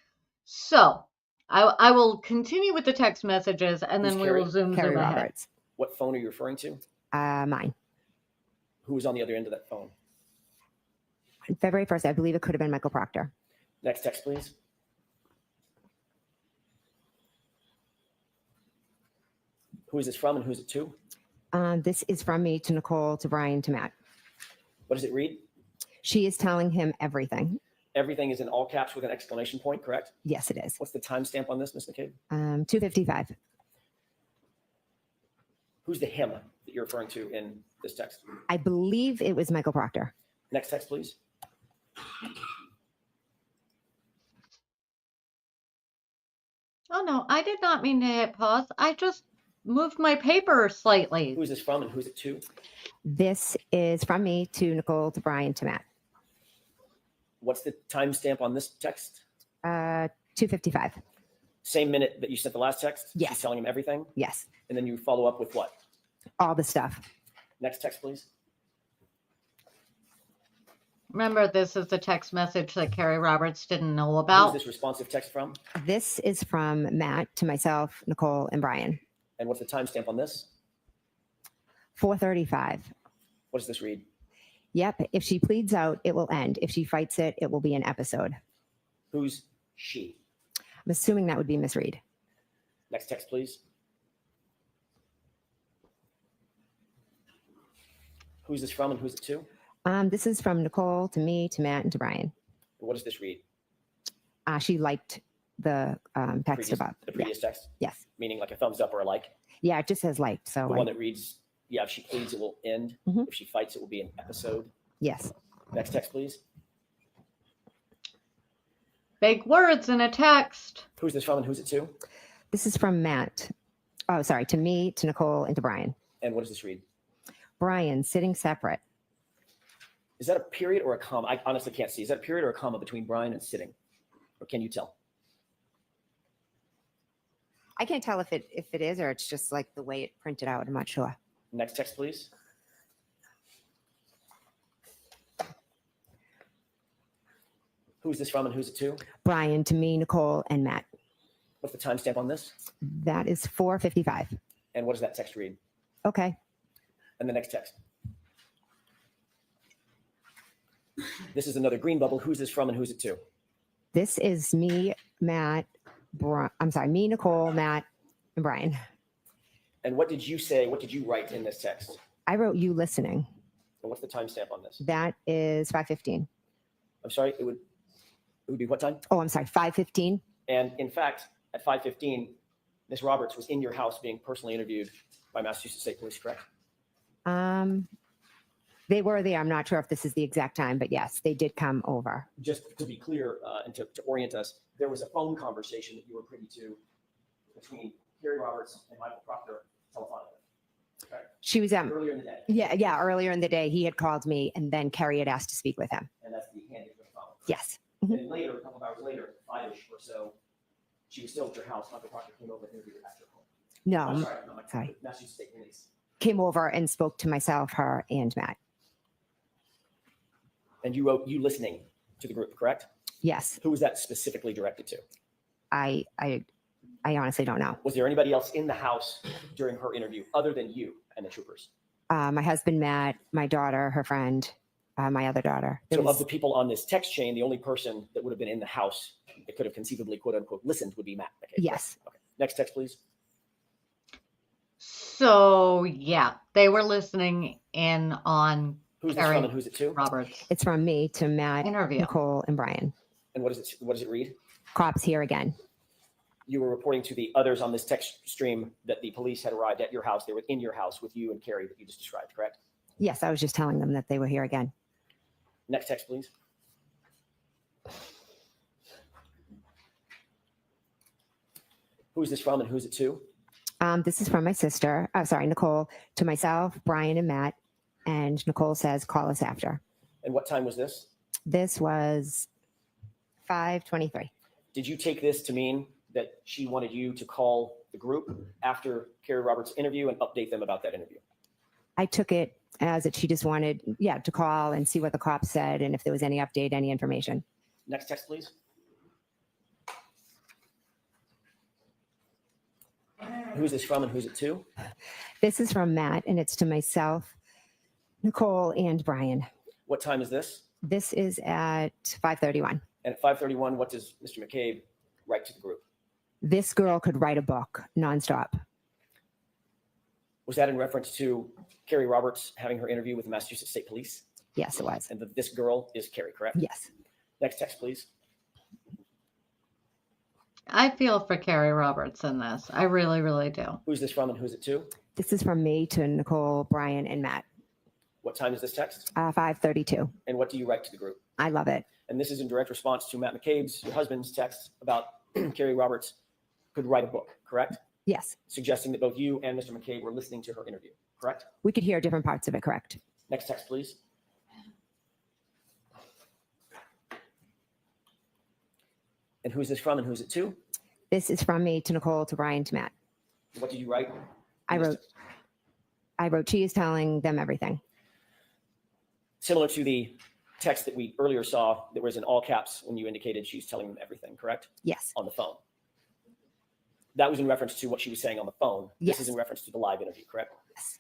So I will continue with the text messages, and Who's then we Carrie? will zoom Carrie ahead. Roberts. What phone are you referring to? Mine. Who was on the other end of that phone? February 1st, I believe it could have been Michael Proctor. Next text, please. Who is this from and who is it to? This is from me to Nicole, to Brian, to Matt. What does it read? She is telling him everything. Everything is in all caps with an exclamation point, correct? Yes, it is. What's the timestamp on this, Ms. McCabe? 2:55. Who's the him that you're referring to in this text? I believe it was Michael Proctor. Next text, please. Oh no, I did not mean to hit pause. I just moved my paper slightly. Who is this from and who is it to? This is from me to Nicole, to Brian, to Matt. What's the timestamp on this text? 2:55. Same minute that you sent the last text? Yes. She's telling him everything? Yes. And then you follow up with what? All the stuff. Next text, please. Remember, this is the text message that Carrie Roberts didn't know Who's about. this responsive text from? This is from Matt to myself, Nicole, and Brian. And what's the timestamp on this? 4:35. What does this read? Yep. If she pleads out, it will end. If she fights it, it will be an episode. Who's she? I'm assuming that would be Miss Reed. Next text, please. Who's this from and who's it to? This is from Nicole to me, to Matt, and to Brian. What does this read? She liked the text above. The previous text? Yes. Meaning like a thumbs up or a like? Yeah, it just says liked. So The one that reads, yeah, if she pleads, it will end. Mhm. If she fights, it will be an episode. yes. Next text, please. Big words in a text. Who's this from and who's it to? This is from Matt. Oh, sorry, to me, to Nicole, and to Brian. And what does this read? Brian, sitting separate. Is that a period or a comma? I honestly can't see. Is that a period or a comma between Brian and sitting? Or can you tell? I can't tell if it is or it's just like the way it printed out. I'm not sure. Next text, please. Who's this from and who's it to? Brian, to me, Nicole, and Matt. What's the timestamp on this? That is 4:55. And what does that text read? Okay. And the next text. This is another green bubble. Who's this from and who's it to? This is me, Matt. Me, Nicole, Matt, and Brian. And what did you say? What did you write in this text? I wrote you listening. And what's the timestamp on this? That is 5:15. I'm sorry, it would be what time? Oh, I'm sorry, 5:15. And in fact, at 5:15, Ms. Roberts was in your house being personally interviewed by Massachusetts State Police, correct? They were there. I'm not sure if this is the exact time, but yes, they did come over. Just to be clear and to orient us, there was a phone conversation that you were privy to between Carrie Roberts and Michael Proctor telephonically. Okay. She was Earlier in the day. yeah. Earlier in the day, he had called me, and then Carrie had asked to speak with him. And that's the handy for the phone. Yes. And later, a couple of hours later, 5-ish or so, she was still at your house. Michael Proctor came over and interviewed her at your home. No, I'm sorry, not Michael, sorry. Massachusetts State Police. Came over and spoke to myself, her, and Matt. And you wrote you listening to the group, correct? Yes. Who was that specifically directed to? I honestly don't know. Was there anybody else in the house during her interview other than you and the troopers? My husband, Matt, my daughter, her friend, my other daughter. There So was- of the people on this text chain, the only person that would have been in the house that could have conceivably, quote unquote, listened would be Matt. Okay, Yes. Okay. Next text, please. So yeah, they were listening in on Who's this Carrie from and who's it to? Roberts' It's from me to Matt, interview. Nicole, and Brian. And what does it read? Cops here again. You were reporting to the others on this text stream that the police had arrived at your house. They were in your house with you and Carrie that you just described, correct? Yes, I was just telling them that they were here again. Next text, please. Who's this from and who's it to? This is from my sister. Nicole, to myself, Brian, and Matt. And Nicole says, call us after. And what time was this? This was 5:23. Did you take this to mean that she wanted you to call the group after Carrie Roberts' interview and update them about that interview? I took it as that she just wanted, to call and see what the cops said and if there was any update, any information. Next text, please. Who's this from and who's it to? This is from Matt, and it's to myself, Nicole, and Brian. What time is this? This is at 5:31. And at 5:31, what does Mr. McCabe write to the group? This girl could write a book nonstop. Was that in reference to Carrie Roberts having her interview with the Massachusetts State Police? Yes, it was. And this girl is Carrie, correct? Yes. Next text, please. I feel for Carrie Roberts in this. I really, really do. Who's this from and who's it to? This is from me to Nicole, Brian, and Matt. What time is this text? 5:32. And what do you write to the group? I love it. And this is in direct response to Matt McCabe's, your husband's text about Carrie Roberts could write a book, correct? Yes. Suggesting that both you and Mr. McCabe were listening to her interview, correct? We could hear different parts of it, correct? Next text, please. And who's this from and who's it to? This is from me to Nicole, to Brian, to Matt. What did you write? I wrote, she is telling them everything. Similar to the text that we earlier saw that was in all caps when you indicated she's telling them everything, correct? Yes. On the phone. That was in reference to what she was saying on the phone. Yes. This is in reference to the live interview, correct? Yes.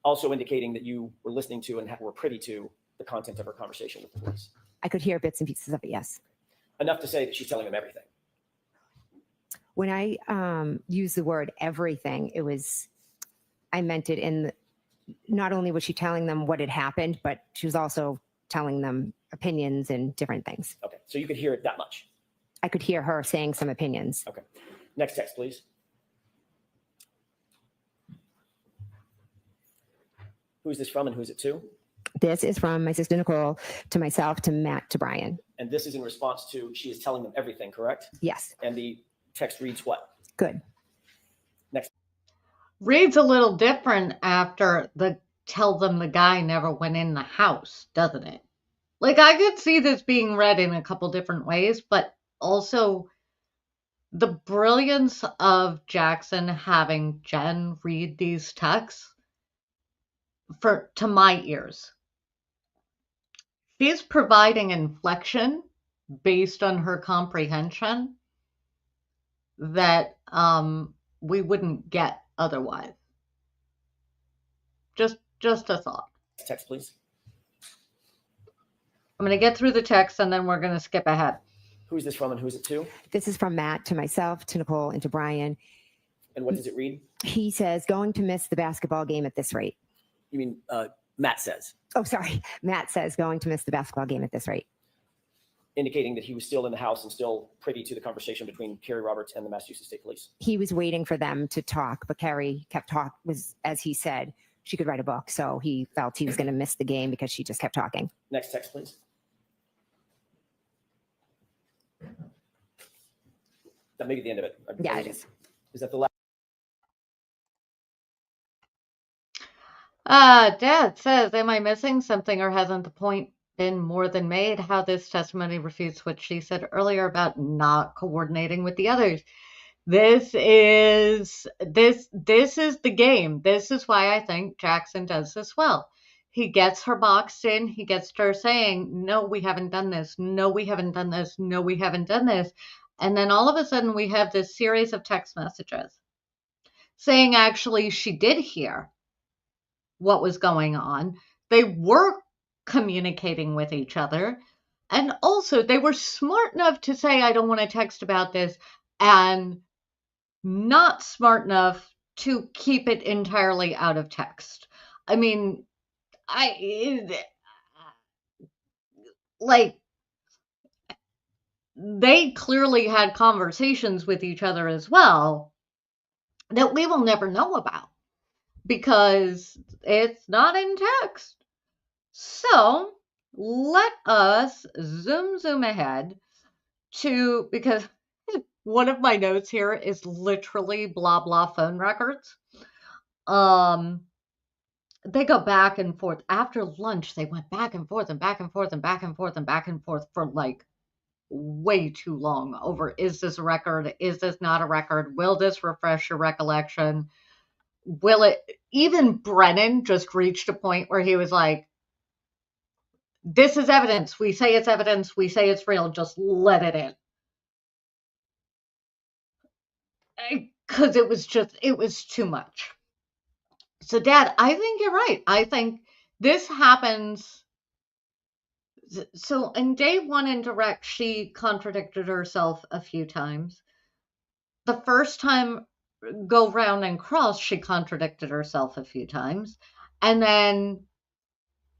Also indicating that you were listening to and were privy to the content of her conversation with the police. I could hear bits and pieces of it, yes. Enough to say that she's telling them everything. When I used the word everything, I meant it in not only was she telling them what had happened, but she was also telling them opinions and different things. Okay, so you could hear it that much. I could hear her saying some opinions. Okay, next text, please. Who's this from and who's it to? This is from my sister Nicole to myself, to Matt, to Brian. And this is in response to she is telling them everything, correct? Yes. And the text reads what? Good. Reads a little different after the tell them the guy never went in the house, doesn't it? Like, I could see this being read in a couple different ways, but also the brilliance of Jackson having Jen read these texts to my ears. She's providing inflection based on her comprehension that we wouldn't get otherwise. Just a thought. Text, please. I'm going to get through the text and then we're going to skip ahead. Who's this from and who's it to? This is from Matt to myself, to Nicole, and to Brian. And what does it read? He says, going to miss the basketball game at this rate. You mean Matt says? Oh, sorry. Matt says, going to miss the basketball game at this rate. Indicating that he was still in the house and still privy to the conversation between Carrie Roberts and the Massachusetts State Police. He was waiting for them to talk, but Carrie kept talking, as he said, she could write a book. So he felt he was going to miss the game because she just kept talking. Next text, please. That may be the end of it. Yeah, it is. Is that the last? Dad says, am I missing something or hasn't the point been more than made how this testimony refutes what she said earlier about not coordinating with the others? This is the game. This is why I think Jackson does this well. He gets her boxed in. He gets her saying, no, we haven't done this. No, we haven't done this. No, we haven't done this. And then all of a sudden we have this series of text messages saying actually she did hear what was going on. They were communicating with each other. And also they were smart enough to say, I don't want to text about this, and not smart enough to keep it entirely out of text. I mean, they clearly had conversations with each other as well that we will never know about because it's not in text. So let us zoom ahead to, because one of my notes here is literally blah, blah phone records. They go back and forth. After lunch, they went back and forth and back and forth and back and forth and back and forth for like way too long over, is this a record? Is this not a record? Will this refresh your recollection? even Brennan just reached a point where he was like, this is evidence. We say it's evidence. We say it's real. Just let it in. Because it was too much. So, Dad, I think you're right. I think this happens. So, in day one in direct, she contradicted herself a few times. The first time go round and cross, she contradicted herself a few times. And then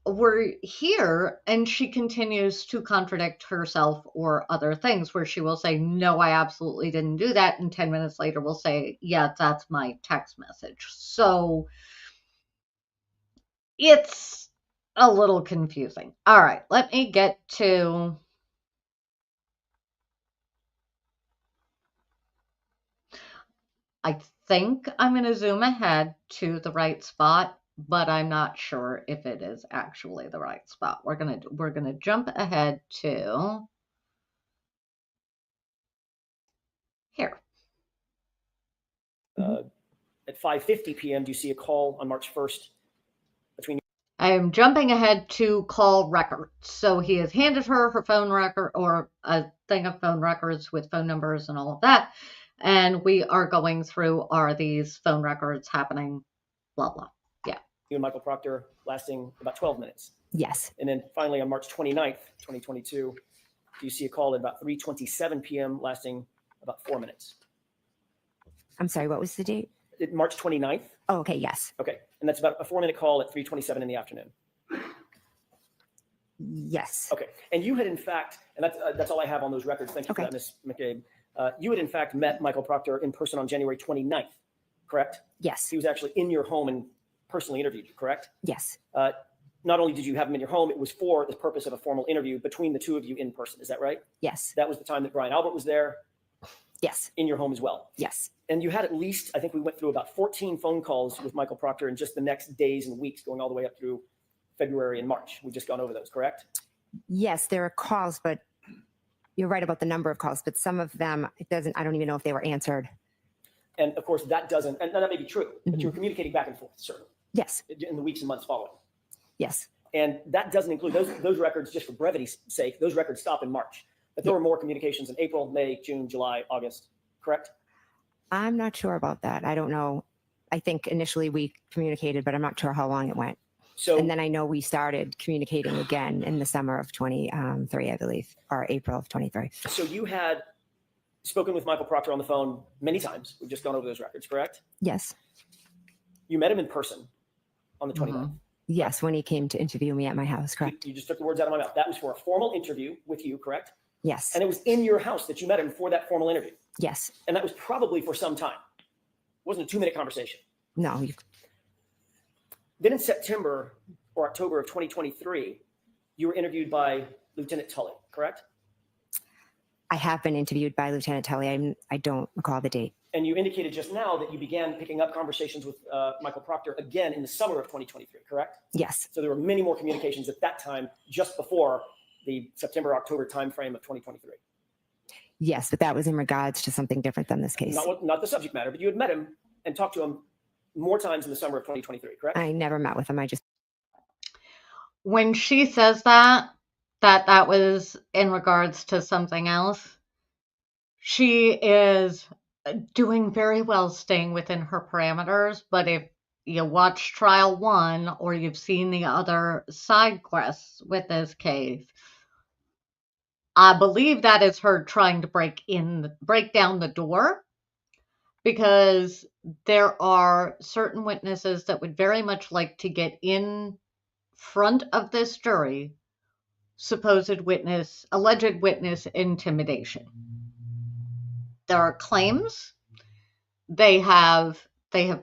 we're here and she continues to contradict herself or other things where she will say, no, I absolutely didn't do that. And 10 minutes later will say, yeah, that's my text message. So it's a little confusing. All right, let me get to I think I'm going to zoom ahead to the right spot, but I'm not sure if it is actually the right spot. We're going to jump ahead to here. At 5:50 p.m., do you see a call on March 1st between? I'm jumping ahead to call records. So he has handed her her phone record or a thing of phone records with phone numbers and all of that. And we are going through, are these phone records happening? Blah, blah. Yeah. You and Michael Proctor lasting about 12 minutes. Yes. And then finally on March 29th, 2022, do you see a call at about 3:27 p.m. lasting about 4 minutes? I'm sorry, what was the date? March 29th. Oh, okay, yes. Okay. And that's about a 4-minute call at 3:27 in the afternoon. Yes. Okay. And you had, in fact, and that's all I have on those records. Thank you for that, Ms. McCabe. You had, in fact, met Michael Proctor in person on January 29th, correct? Yes. He was actually in your home and personally interviewed you, correct? Yes. Not only did you have him in your home, it was for the purpose of a formal interview between the two of you in person. Is that right? Yes. That was the time that Brian Albert was there. Yes. In your home as well. Yes. And you had at least, I think we went through about 14 phone calls with Michael Proctor in just the next days and weeks, going all the way up through February and March. We've just gone over those, correct? Yes, there are calls, but you're right about the number of calls, but some of them, I don't even know if they were answered. And of course, that doesn't, and that may be true, but you were communicating back and forth, certainly. Yes. In the weeks and months following. Yes. And that doesn't include those records, just for brevity's sake, those records stop in March. But there were more communications in April, May, June, July, August, correct? I'm not sure about that. I don't know. I think initially we communicated, but I'm not sure how long it went. So, and then I know we started communicating again in the summer of 23, I believe, or April of 23. So you had spoken with Michael Proctor on the phone many times. We've just gone over those records, correct? Yes. You met him in person on the 29th. Yes, when he came to interview me at my house, correct? You just took the words out of my mouth. That was for a formal interview with you, correct? Yes. And it was in your house that you met him for that formal interview. Yes. And that was probably for some time. It wasn't a 2-minute conversation. No. Then in September or October of 2023, you were interviewed by Lieutenant Tully, correct? I have been interviewed by Lieutenant Tully. I don't recall the date. And you indicated just now that you began picking up conversations with Michael Proctor again in the summer of 2023, correct? Yes. So there were many more communications at that time, just before the September-October timeframe of 2023. Yes, but that was in regards to something different than this case. Not the subject matter, but you had met him and talked to him more times in the summer of 2023, correct? I never met with him. When she says that was in regards to something else, she is doing very well staying within her parameters. But if you watch trial 1 or you've seen the other side quests with this case, I believe that is her trying to break down the door, because there are certain witnesses that would very much like to get in front of this jury, alleged witness intimidation. There are claims. They have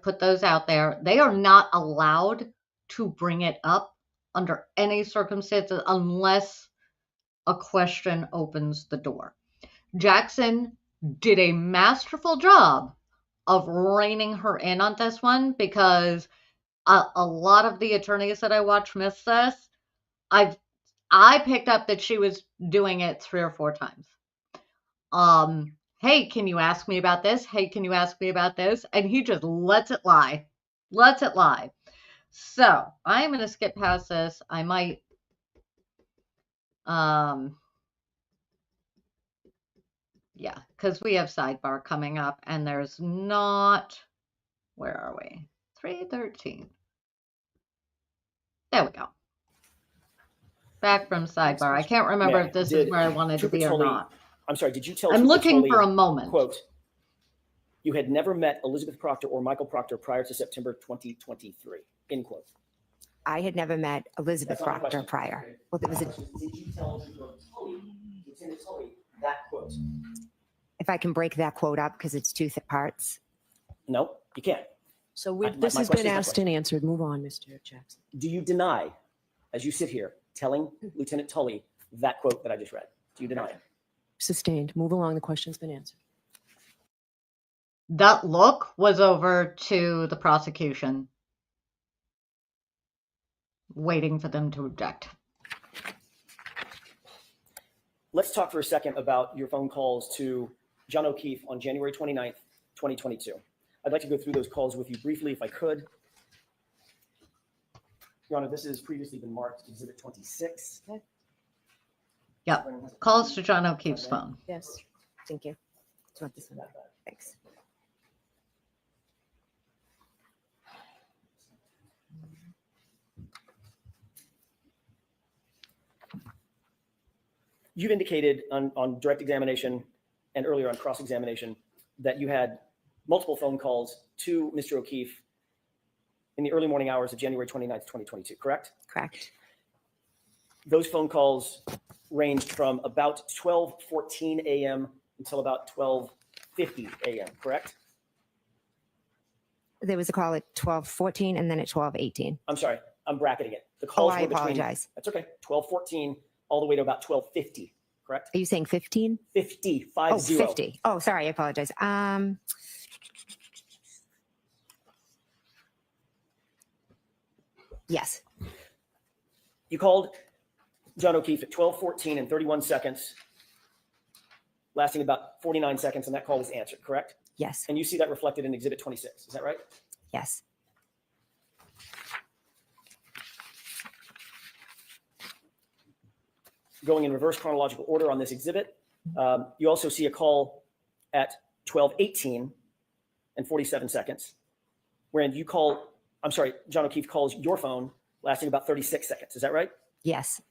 put those out there. They are not allowed to bring it up under any circumstances unless a question opens the door. Jackson did a masterful job of reining her in on this one, because a lot of the attorneys that I watch miss this. I picked up that she was doing it 3 or 4 times. Hey, can you ask me about this? Hey, can you ask me about this? And he just lets it lie. lets it lie. So I'm going to skip past this. I might, yeah, because we have sidebar coming up and there's not, where are we? 313. There we go. Back from sidebar. I can't remember if this is where I wanted to be or not. I'm sorry, did you tell I'm Trooper looking Tully, for a moment. quote, you had never met Elizabeth Proctor or Michael Proctor prior to September 2023, end quote. I had never met Elizabeth That's not my Proctor question. prior. Well, there was a, Did you tell Trooper Tully, Lieutenant Tully, that quote? if I can break that quote up because it's two parts. No, you can't. So my this has question been is my asked question. and answered. Move on, Mr. Jackson. Do you deny, as you sit here, telling Lieutenant Tully that quote that I just read? Do you deny it? Sustained. Move along. The question's been answered. That look was over to the prosecution, waiting for them to object. Let's talk for a second about your phone calls to John O'Keefe on January 29th, 2022. I'd like to go through those calls with you briefly, if I could. Your Honor, this has previously been marked Exhibit 26. Yep. Calls to John O'Keefe's phone. Yes. Thank you. Do you want this one? Thanks. You've indicated on direct examination and earlier on cross-examination that you had multiple phone calls to Mr. O'Keefe in the early morning hours of January 29th, 2022, correct? Correct. Those phone calls ranged from about 12:14 a.m. until about 12:50 a.m., correct? There was a call at 12:14 and then at 12:18. I'm sorry, I'm bracketing it. The Oh, calls I were between, apologize. that's okay, 12:14 all the way to about 12:50, correct? Are you saying 15? 50, Oh, 50. 50. Oh, sorry. I apologize. Yes. You called John O'Keefe at 12:14 and 31 seconds, lasting about 49 seconds, and that call was answered, correct? Yes. And you see that reflected in Exhibit 26, is that right? Yes. Going in reverse chronological order on this exhibit, you also see a call at 12:18 and 47 seconds, wherein you call, I'm sorry, John O'Keefe calls your phone lasting about 36 seconds. Is that right? Yes.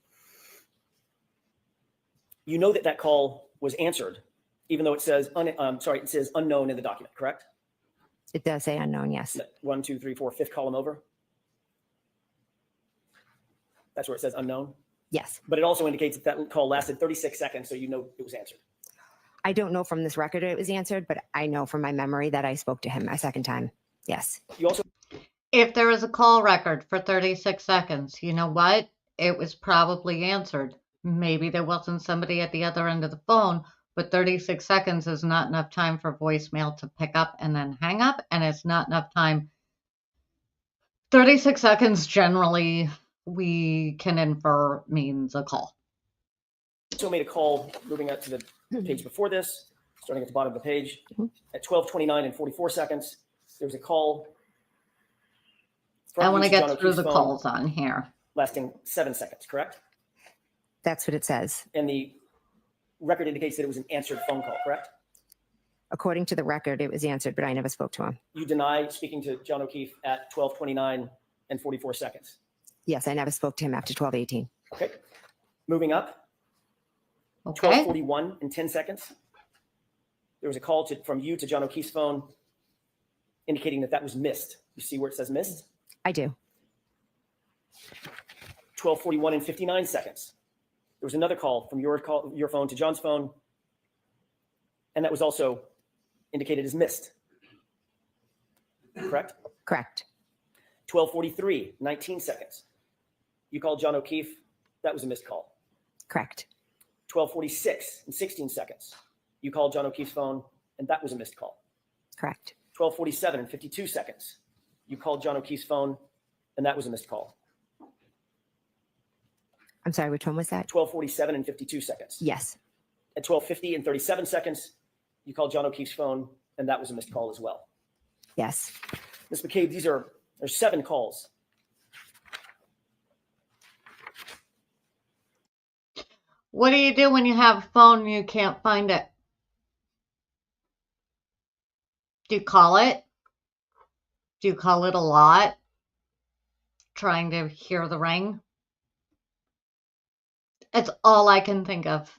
You know that that call was answered, even though it says, it says unknown in the document, correct? It does say unknown. Yes. 1, 2, 3, 4, fifth column over. That's where it says unknown. Yes. But it also indicates that that call lasted 36 seconds, so you know it was answered. I don't know from this record it was answered, but I know from my memory that I spoke to him a second time. Yes. You also If there is a call record for 36 seconds, you know what? It was probably answered. Maybe there wasn't somebody at the other end of the phone, but 36 seconds is not enough time for voicemail to pick up and then hang up, and it's not enough time. 36 seconds generally we can infer means a call. also made a call, moving out to the page before this, starting at the bottom of the page, at 12:29 and 44 seconds. There was a call. I want to John get through O'Keefe's the phone, calls on here. lasting 7 seconds, correct? That's what it says. And the record indicates that it was an answered phone call, correct? According to the record, it was answered, but I never spoke to him. You deny speaking to John O'Keefe at 12:29 and 44 seconds. Yes, I never spoke to him after 12:18. Okay. Moving up, Okay. 12:41 and 10 seconds. There was a call from you to John O'Keefe's phone indicating that that was missed. You see where it says missed? I do. 12:41 and 59 seconds. There was another call from your phone to John's phone, and that was also indicated as missed. Correct? Correct. 12:43, 19 seconds. You called John O'Keefe. That was a missed call. Correct. 12:46 and 16 seconds. You called John O'Keefe's phone, and that was a missed call. Correct. 12:47 and 52 seconds. You called John O'Keefe's phone, and that was a missed call. I'm sorry, which one was that? 12:47 and 52 seconds. Yes. At 12:50 and 37 seconds, you called John O'Keefe's phone, and that was a missed call as well. Yes. Ms. McCabe, these are There's 7 calls. What do you do when you have a phone and you can't find it? Do you call it? Do you call it a lot? Trying to hear the ring? It's all I can think of.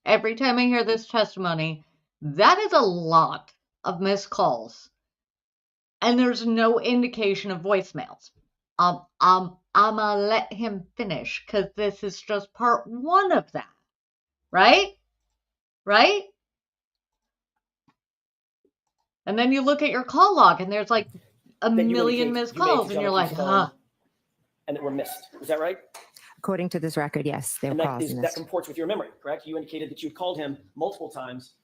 Every time I hear this testimony, that is a lot of missed calls. And there's no indication of voicemails. I'ma let him finish because this is just part 1 of that. Right? Right? And then you look at your call log and there's like a million missed calls and you're like, huh. And that were missed. Is that right? According to this record, yes, there were calls that missed. comports with your memory, correct? You indicated that you called him multiple times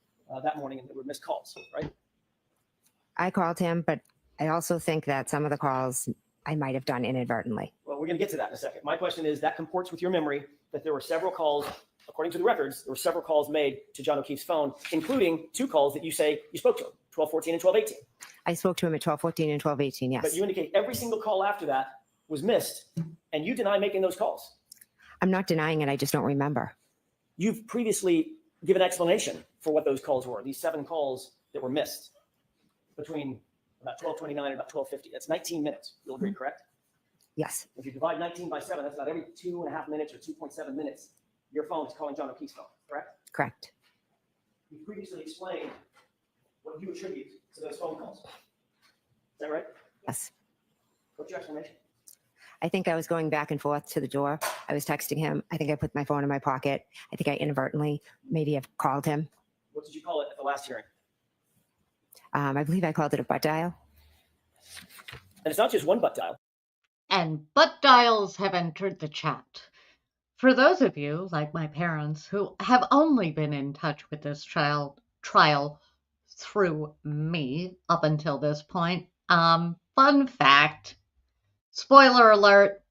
that morning and there were missed calls, right? I called him, but I also think that some of the calls I might have done inadvertently. Well, we're going to get to that in a second. My question is, that comports with your memory that there were several calls, according to the records, there were several calls made to John O'Keefe's phone, including 2 calls that you say you spoke to him, 12:14 and 12:18. I spoke to him at 12:14 and 12:18, yes. But you indicate every single call after that was missed, and you deny making those calls. I'm not denying it. I just don't remember. You've previously given explanation for what those calls were, these 7 calls that were missed between about 12:29 and about 12:50. That's 19 minutes. You'll agree, correct? Yes. If you divide 19 by 7, that's about every 2.5 minutes or 2.7 minutes, your phone is calling John O'Keefe's phone, correct? Correct. You previously explained what you attribute to those phone calls. Is that right? Yes. What's your explanation? I think I was going back and forth to the door. I was texting him. I think I put my phone in my pocket. I think I inadvertently maybe have called him. What did you call it at the last hearing? I believe I called it a butt dial. And it's not just one butt dial. And butt dials have entered the chat. For those of you, like my parents, who have only been in touch with this trial through me up until this point, fun fact, spoiler alert,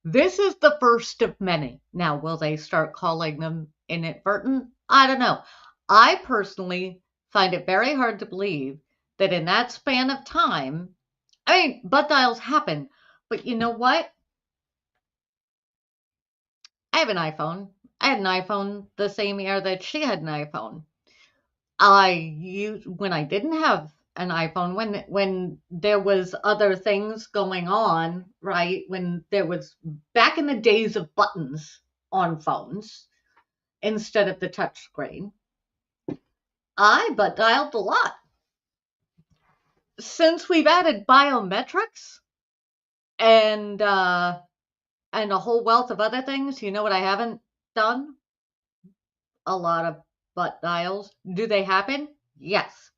this is the first of many. Now, will they start calling them inadvertent? I don't know. I personally find it very hard to believe that in that span of time, I mean, butt dials happen, but you know what? I have an iPhone. I had an iPhone the same year that she had an iPhone. When I didn't have an iPhone, when there was other things going on, right? When there was back in the days of buttons on phones instead of the touch screen, I butt dialed a lot. Since we've added biometrics and a whole wealth of other things, you know what I haven't done? A lot of butt dials. Do they happen? Yes.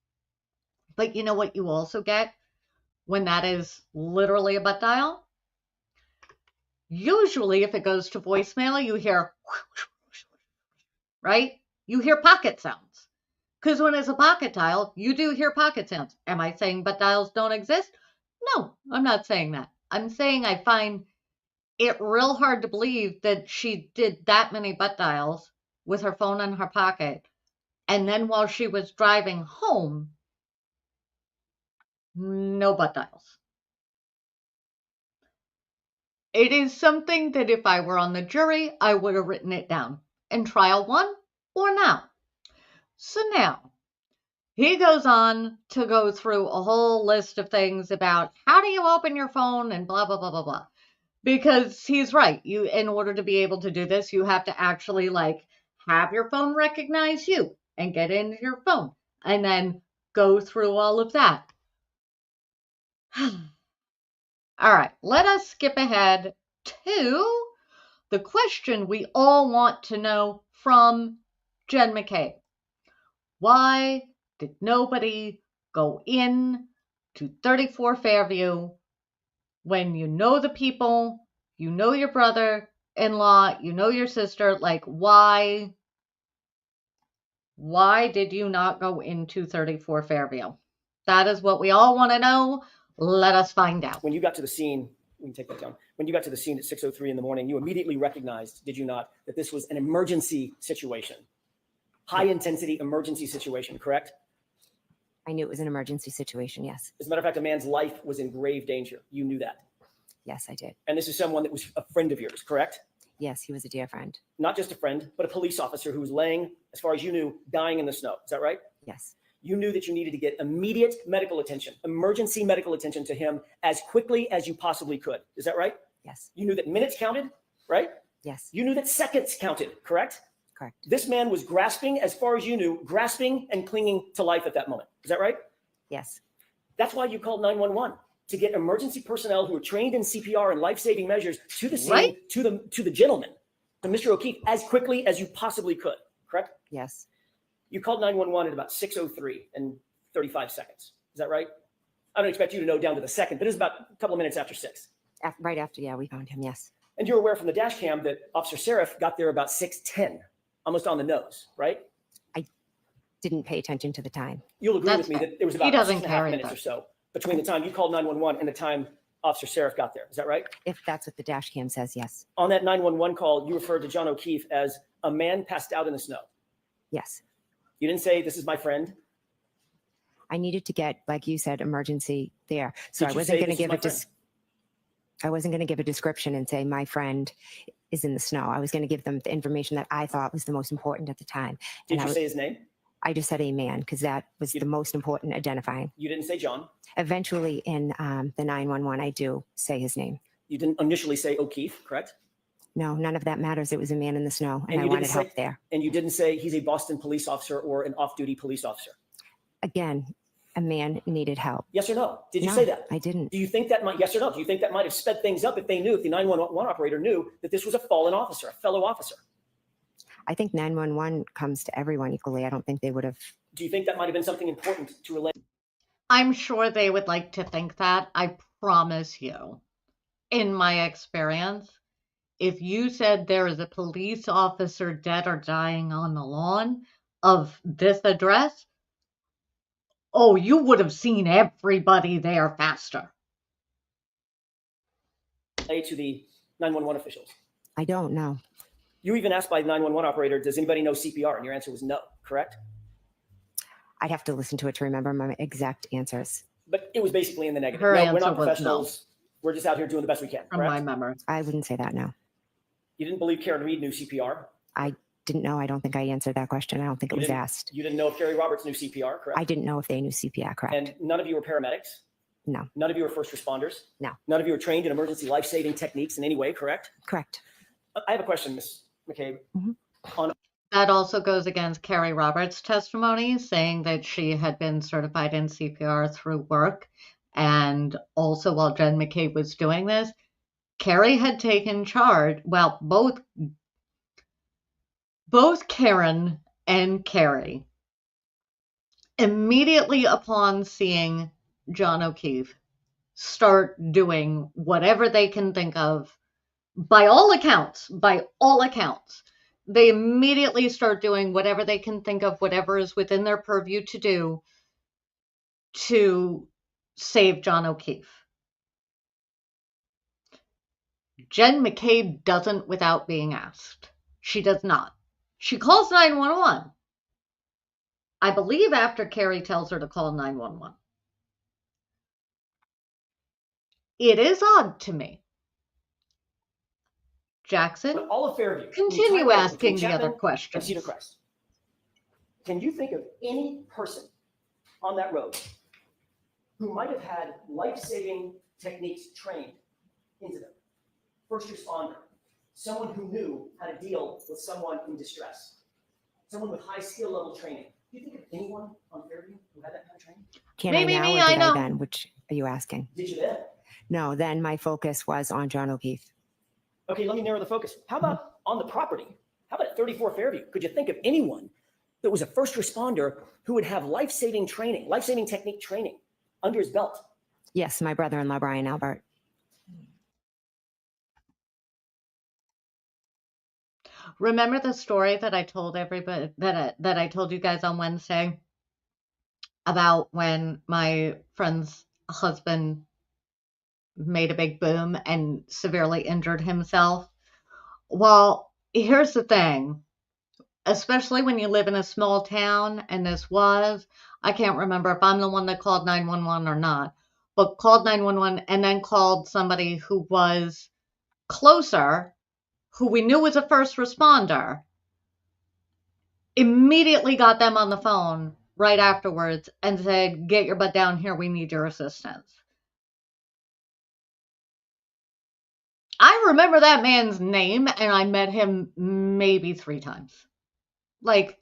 But you know what you also get when that is literally a butt dial? Usually if it goes to voicemail, you hear, right? You hear pocket sounds. Because when it's a pocket dial, you do hear pocket sounds. Am I saying butt dials don't exist? No, I'm not saying that. I'm saying I find it real hard to believe that she did that many butt dials with her phone in her pocket. And then while she was driving home, no butt dials. It is something that if I were on the jury, I would have written it down in trial 1 or now. So now, he goes on to go through a whole list of things about how do you open your phone and blah, blah, blah, blah, blah. Because he's right. In order to be able to do this, you have to actually have your phone recognize you and get into your phone and then go through all of that. All right, let us skip ahead to the question we all want to know from Jen McCabe. Why did nobody go in to 34 Fairview when you know the people, you know your brother-in-law, you know your sister? Why did you not go into 34 Fairview? That is what we all want to know. Let us find out. When you got to the scene, we can take that down. When you got to the scene at 6:03 in the morning, you immediately recognized, did you not, that this was an emergency situation? High intensity emergency situation, correct? I knew it was an emergency situation. Yes. As a matter of fact, a man's life was in grave danger. You knew that. Yes, I did. And this is someone that was a friend of yours, correct? Yes, he was a dear friend. Not just a friend, but a police officer who was laying, as far as you knew, dying in the snow. Is that right? Yes. You knew that you needed to get immediate medical attention, emergency medical attention to him as quickly as you possibly could. Is that right? Yes. You knew that minutes counted, right? Yes. You knew that seconds counted, correct? Correct. This man was grasping, as far as you knew, grasping and clinging to life at that moment. Is that right? Yes. That's why you called 911, to get emergency personnel who are trained in CPR and life-saving measures to the scene, Right. to the gentleman, to Mr. O'Keefe, as quickly as you possibly could, correct? Yes. You called 911 at about 6:03 and 35 seconds. Is that right? I don't expect you to know down to the second, but it was about a couple of minutes after 6. Right after, yeah, we found him. Yes. And you're aware from the dash cam that Officer Seraph got there about 6:10, almost on the nose, right? Didn't pay attention to the time. You'll agree That's with me fair. that there was He about doesn't 6.5 carry minutes that. or so between the time you called 911 and the time Officer Seraph got there. Is that right? If that's what the dash cam says, yes. On that 911 call, you referred to John O'Keefe as a man passed out in the snow. Yes. You didn't say, "This is my friend." I needed to get, like you said, emergency there. So Did I you wasn't say, going to "This is give my a friend"? I wasn't going to give a description and say my friend is in the snow. I was going to give them the information that I thought was the most important at the time. Did And you say his name? I just said a man because that was You- the most important identifying. You didn't say John. Eventually in the 911, I do say his name. You didn't initially say O'Keefe, correct? No, none of that matters. It was a man in the snow and And I you wanted didn't say- help there. And you didn't say he's a Boston police officer or an off-duty police officer. Again, a man needed help. Yes or no? Did you No, say that? I didn't. Do you think that might, yes or no? Do you think that might have sped things up if they knew, if the 911 operator knew that this was a fallen officer, a fellow officer? I think 911 comes to everyone equally. I don't think they would have. Do you think that might have been something important to relay? I'm sure they would like to think that. I promise you, in my experience, if you said there is a police officer dead or dying on the lawn of this address, oh, you would have seen everybody there faster. To the 911 officials? I don't know. You even asked by the 911 operator, "Does anybody know CPR?" And your answer was no, correct? I'd have to listen to it to remember my exact answers. But it was basically in the negative. Her No, we're answer not was no. professionals. We're just out here doing the best we can, From my correct? memory. I wouldn't say that, no. You didn't believe Karen Reed knew CPR? Didn't know. I don't think I answered that question. I don't think it You was didn't- asked. You didn't know if Carrie Roberts knew CPR, correct? I didn't know if they knew CPR, correct? And none of you were paramedics? No. None of you were first responders? No. None of you were trained in emergency life-saving techniques in any way, correct? Correct. I have a question, Ms. McCabe. That also goes against Carrie Roberts' testimony, saying that she had been certified in CPR through work. And also, while Jen McCabe was doing this, Carrie had taken charge. Well, both Karen and Carrie, immediately upon seeing John O'Keefe, start doing whatever they can think of. By all accounts, they immediately start doing whatever they can think of, whatever is within their purview to do to save John O'Keefe. Jen McCabe doesn't without being asked. She does not. She calls 911. I believe after Carrie tells her to call 911. It is odd to me. Jackson, But all of Fairview. continue the entire road asking between the other Chapman and questions. Cedar Crest. Can you think of any person on that road who might have had life-saving techniques trained into them? First responder, someone who knew how to deal with someone in distress, someone with high skill level training. Do you think of anyone on Fairview who had that kind of training? Can Maybe I now me, or I did know. I then? Which are you asking? Did you then? No, then my focus was on John O'Keefe. Okay, let me narrow the focus. How about on the property? How about at 34 Fairview? Could you think of anyone that was a first responder who would have life-saving training, life-saving technique training under his belt? Yes, my brother-in-law, Brian Albert. Remember the story that I told everybody that I told you guys on Wednesday about when my friend's husband made a big boom and severely injured himself? Well, here's the thing. especially when you live in a small town, and this was, I can't remember if I'm the one that called 911 or not, but called 911 and then called somebody who was closer, who we knew was a first responder, immediately got them on the phone right afterwards and said, "Get your butt down here, we need your assistance." I remember that man's name, and I met him maybe 3 times. Like,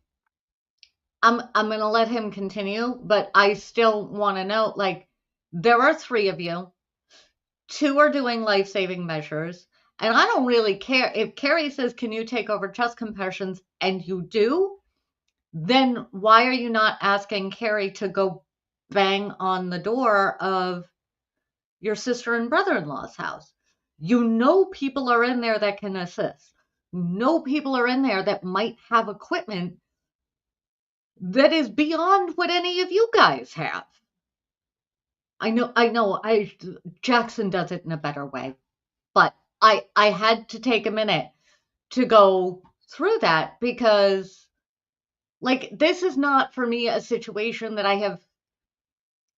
I'm gonna let him continue, but I still want to know, like, there are 3 of you. 2 are doing life-saving measures, and I don't really care if Carrie says, "Can you take over chest compressions?" and you do, then why are you not asking Carrie to go bang on the door of your sister and brother-in-law's house? You know people are in there that can assist. You know people are in there that might have equipment that is beyond what any of you guys have. I know, Jackson does it in a better way, but I had to take a minute to go through that because, like, this is not for me a situation that I have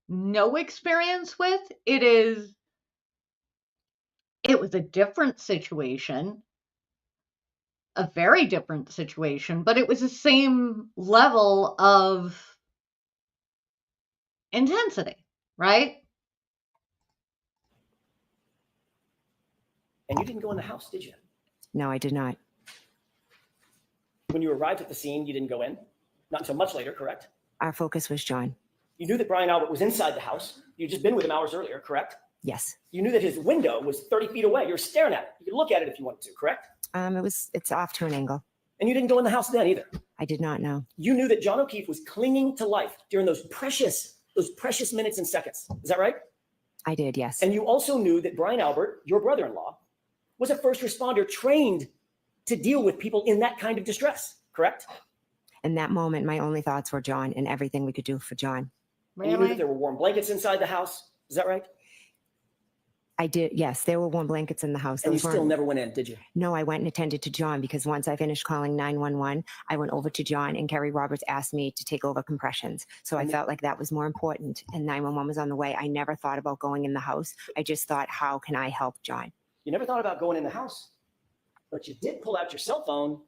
no experience with. It was a different situation, a very different situation, but it was the same level of intensity, right? And you didn't go in the house, did you? No, I did not. When you arrived at the scene, you didn't go in? Not until much later, correct? Our focus was John. You knew that Brian Albert was inside the house. You'd just been with him hours earlier, correct? Yes. You knew that his window was 30 feet away. You were staring at it. You could look at it if you wanted to, correct? It's off to an angle. And you didn't go in the house then either. I did not know. You knew that John O'Keefe was clinging to life during those precious minutes and seconds. Is that right? I did, yes. And you also knew that Brian Albert, your brother-in-law, was a first responder trained to deal with people in that kind of distress, correct? In that moment, my only thoughts were John and everything we could do for John. And you knew that there were warm blankets inside the house. Is that right? I did, yes. There were warm blankets in the house. And you still never went in, did you? No, I went and attended to John because once I finished calling 911, I went over to John and Kerry Roberts asked me to take over compressions. So I felt like that was more important. And 911 was on the way. I never thought about going in the house. I just thought, how can I help John? You never thought about going in the house, but you did pull out your cell phone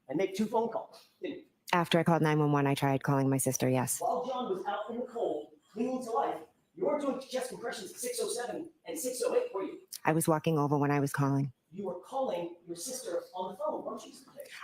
and make 2 phone calls, didn't you? After I called 911, I tried calling my sister, yes. While John was out in the cold, clinging to life, you weren't doing chest compressions at 6:07 and 6:08, were you? I was walking over when I was calling. You were calling your sister on the phone, weren't you?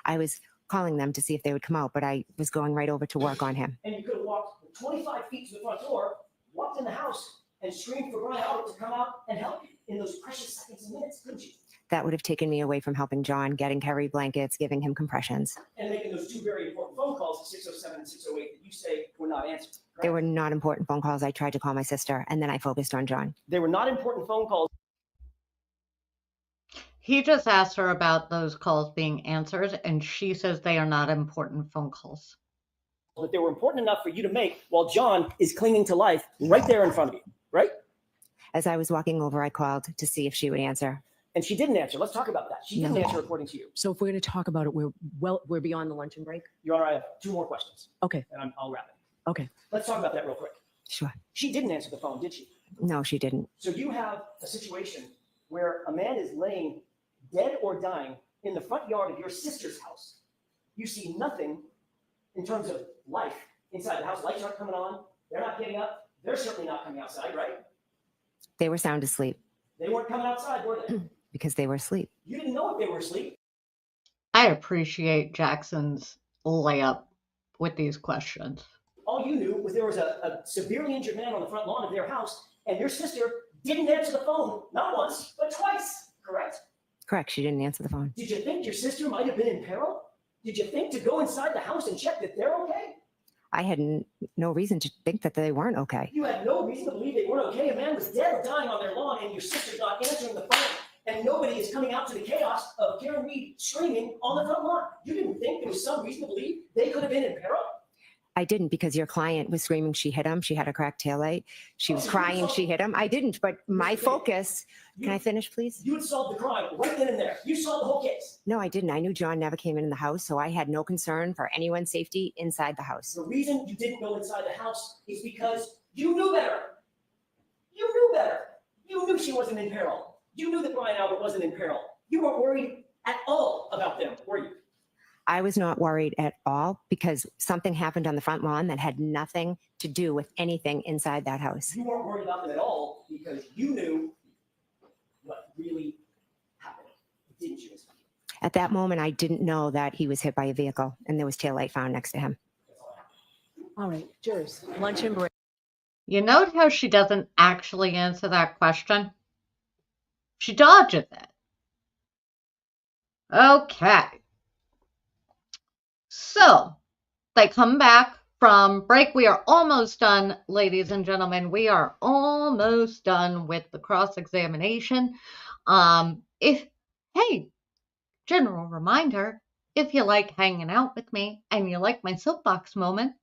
I was calling them to see if they would come out, but I was going right over to work on him. And you could have walked 25 feet to the front door, walked in the house, and screamed for Brian Albert to come out and help you in those precious seconds and minutes, couldn't you? That would have taken me away from helping John, getting Kerry blankets, giving him compressions. And making those 2 very important phone calls at 6:07 and 6:08 that you say were not answered. Correct? They were not important phone calls. I tried to call my sister, and then I focused on John. They were not important phone calls. He just asked her about those calls being answered, and she says they are not important phone calls. But they were important enough for you to make while John is clinging to life right there in front of you, right? As I was walking over, I called to see if she would answer. And she didn't answer. Let's talk about that. She didn't answer according to you. So if we're going to talk about it, we're beyond the luncheon break. Your Honor, I have 2 more questions. Okay. And I'll wrap it. Okay. Let's talk about that real quick. Sure. She didn't answer the phone, did she? No, she didn't. So you have a situation where a man is laying dead or dying in the front yard of your sister's house. You see nothing in terms of life inside the house. Lights aren't coming on. They're not getting up. They're certainly not coming outside, right? They were sound asleep They weren't coming outside, were they? because they were asleep. You didn't know if they were asleep. I appreciate Jackson's layup with these questions. All you knew was there was a severely injured man on the front lawn of their house, and your sister didn't answer the phone, not once, but twice, correct? Correct. She didn't answer the phone. Did you think your sister might have been in peril? Did you think to go inside the house and check that they're okay? I had no reason to think that they weren't okay. You had no reason to believe they weren't okay. A man was dead or dying on their lawn, and your sister's not answering the phone, and nobody is coming out to the chaos of Karen Reed screaming on the front lawn. You didn't think there was some reason to believe they could have been in peril? I didn't, because your client was screaming she hit him. She had a cracked taillight. She was crying she hit him. I didn't, but my focus, can I finish, please? You had solved the crime right then and there. You solved the whole case. No, I didn't. I knew John never came in the house, so I had no concern for anyone's safety inside the house. The reason you didn't go inside the house is because you knew better. You knew better. You knew she wasn't in peril. You knew that Brian Albert wasn't in peril. You weren't worried at all about them, were you? I was not worried at all because something happened on the front lawn that had nothing to do with anything inside that house. You weren't worried about them at all because you knew what really happened, didn't you? At that moment, I didn't know that he was hit by a vehicle and there was taillight found next to him. All right, jurors, lunch and break. You note how she doesn't actually answer that question? She dodges it. Okay. So, they come back from break. We are almost done, ladies and gentlemen. We are almost done with the cross-examination. Hey, general reminder, if you like hanging out with me and you like my soapbox moment,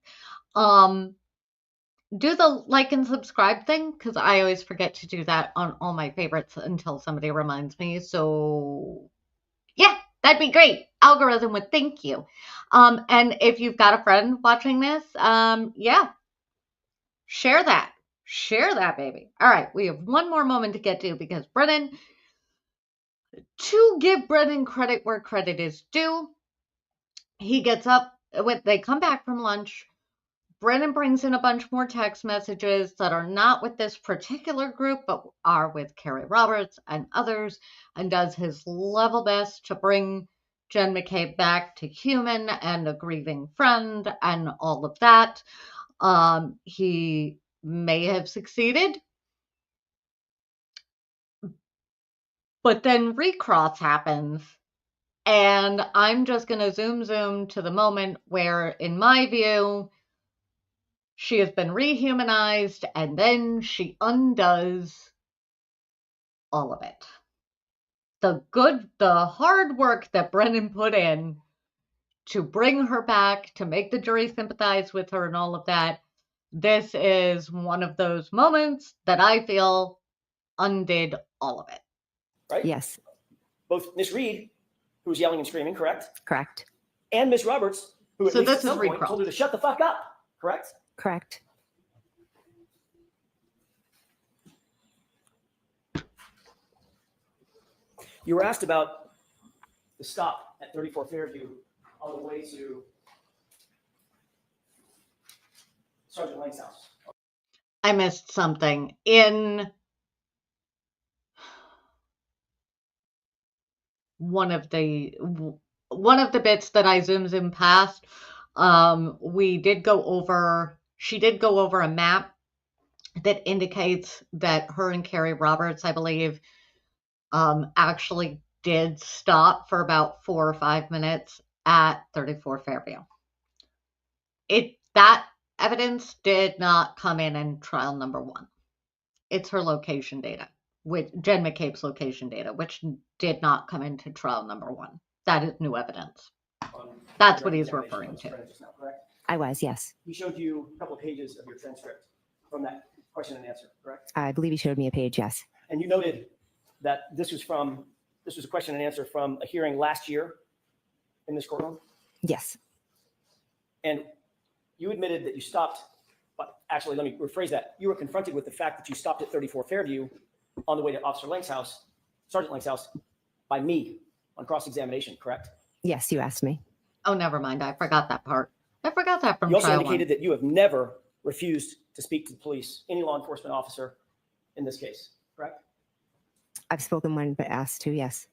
do the like and subscribe thing, because I always forget to do that on all my favorites until somebody reminds me. So, yeah, that'd be great. Algorithm would thank you. And if you've got a friend watching this, yeah, share that. Share that, baby. All right, we have one more moment to get to because Brennan, to give Brennan credit where credit is due, he gets up, they come back from lunch. Brennan brings in a bunch more text messages that are not with this particular group, but are with Carrie Roberts and others, and does his level best to bring Jen McCabe back to human and a grieving friend and all of that. He may have succeeded, but then recross happens. And I'm just going to zoom to the moment where, in my view, she has been rehumanized, and then she undoes all of it. The hard work that Brennan put in to bring her back, to make the jury sympathize with her and all of that, this is one of those moments that I feel undid all of it. Right? Yes, Both Miss Reed, who was yelling and screaming, correct? correct. And Miss Roberts, who at So least this at some is point recross. told her to shut the fuck up, correct? Correct. You were asked about the stop at 34 Fairview on the way to Sergeant Lang's house. I missed something. In one of the bits that I zoomed past, she did go over a map that indicates that her and Carrie Roberts, I believe, actually did stop for about 4 or 5 minutes at 34 Fairview. That evidence did not come in trial number 1. It's her location data, with Jen McCabe's location data, which did not come into trial number 1. That is new evidence. That's what he's referring to. I was, yes. He showed you a couple of pages of your transcript from that question and answer, correct? I believe he showed me a page, yes. And you noted that this was a question and answer from a hearing last year in this courtroom. Yes. And you admitted that you stopped, but actually, let me rephrase that. You were confronted with the fact that you stopped at 34 Fairview on the way to Officer Lang's house, Sergeant Lang's house, by me on cross-examination, correct? Yes, you asked me. Oh, never mind. I forgot that part. I forgot that from You also trial indicated 1. that you have never refused to speak to the police, any law enforcement officer in this case, correct? I've spoken when but asked to, yes.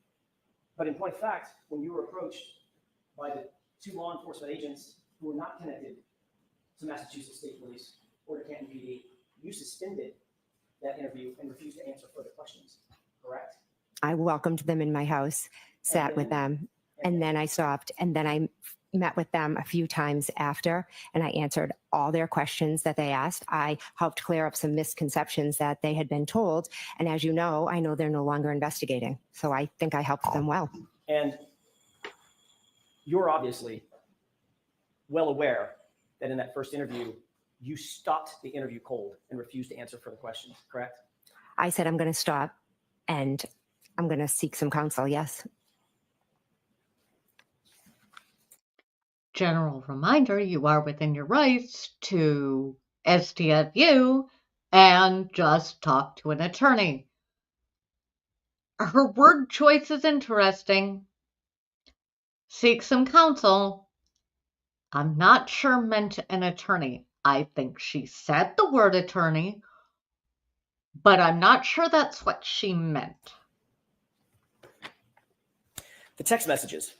But in point of fact, when you were approached by the 2 law enforcement agents who were not connected to Massachusetts State Police or to Canton PD, you suspended that interview and refused to answer further questions, correct? I welcomed them in my house, sat with them, and then I stopped. And then I met with them a few times after, and I answered all their questions that they asked. I helped clear up some misconceptions that they had been told. And as you know, I know they're no longer investigating. So I think I helped them well. And you're obviously well aware that in that first interview, you stopped the interview cold and refused to answer further questions, correct? I said, I'm going to stop and I'm going to seek some counsel. Yes. General reminder, you are within your rights to STFU and just talk to an attorney. Her word choice is interesting. Seek some counsel. I'm not sure meant an attorney. I think she said the word attorney, but I'm not sure that's what she meant. The text messages.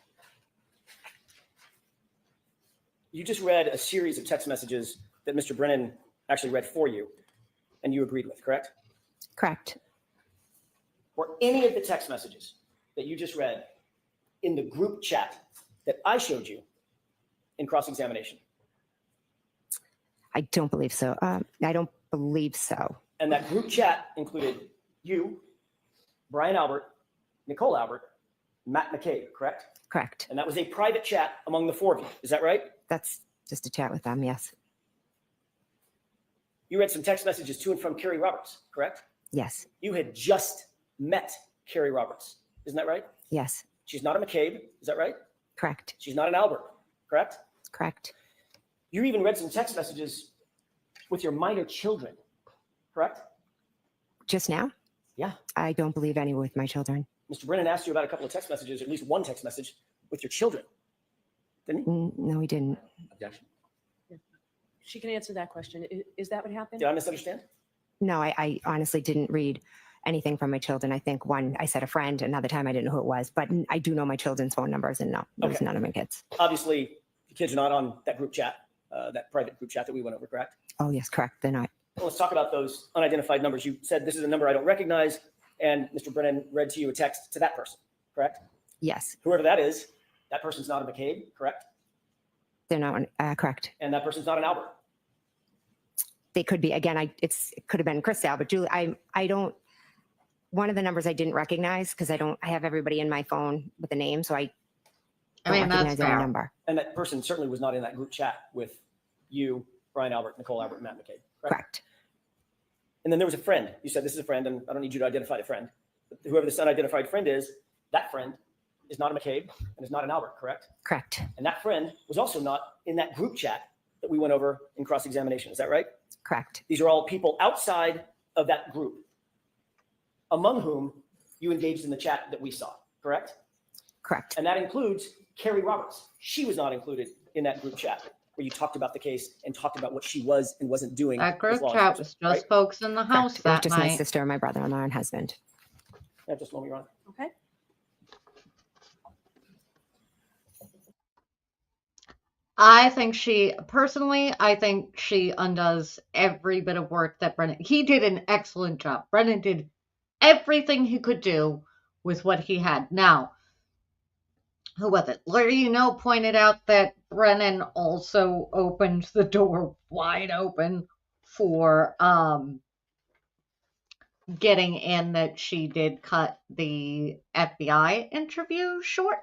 You just read a series of text messages that Mr. Brennan actually read for you and you agreed with, correct? Correct. Were any of the text messages that you just read in the group chat that I showed you in cross-examination? I don't believe so. I don't believe so. And that group chat included you, Brian Albert, Nicole Albert, Matt McCabe, correct? Correct. And that was a private chat among the four of you. Is that right? That's just a chat with them. Yes. You read some text messages to and from Carrie Roberts, correct? Yes. You had just met Carrie Roberts. Isn't that right? Yes. She's not a McCabe. Is that right? Correct. She's not an Albert, correct? Correct. You even read some text messages with your minor children, correct? Just now? Yeah. I don't believe any with my children. Mr. Brennan asked you about a couple of text messages, at least one text message with your children, didn't he? No, he didn't. Objection. She can answer that question. Is that what happened? Did I misunderstand? No, I honestly didn't read anything from my children. I think one, I said a friend, another time I didn't know who it was, but I do know my children's phone numbers, and no, it was Okay. none of my kids. Obviously, the kids are not on that group chat, that private group chat that we went over, correct? Oh, yes, correct. They're not. Well, let's talk about those unidentified numbers. You said this is a number I don't recognize, and Mr. Brennan read to you a text to that person, correct? Yes, Whoever that is, that person's not a McCabe, correct? they're not. Correct. And that person's not an Albert. They could be. Again, it could have been Crystal, but Julie, I don't. One of the numbers I didn't recognize because I have everybody in my phone with a name, so I don't I mean, that's recognize any fair. number. And that person certainly was not in that group chat with you, Brian Albert, Nicole Albert, Matt McCabe, correct? Correct. And then there was a friend. You said this is a friend, and I don't need you to identify the friend. But whoever this unidentified friend is, that friend is not a McCabe and is not an Albert, correct? Correct. And that friend was also not in that group chat that we went over in cross-examination. Is that right? Correct. These are all people outside of that group, among whom you engaged in the chat that we saw, correct? Correct. And that includes Carrie Roberts. She was not included in that group chat where you talked about the case and talked about what she was and wasn't doing. That group as law chat was enforcement, just right? folks in the house Correct. It was that just my night. sister, my brother-in-law, and husband. Yeah, just let me run. Okay. I think she undoes every bit of work that Brennan. He did an excellent job. Brennan did everything he could do with what he had. Now, who was it? Larry, pointed out that Brennan also opened the door wide open for getting in that she did cut the FBI interview short.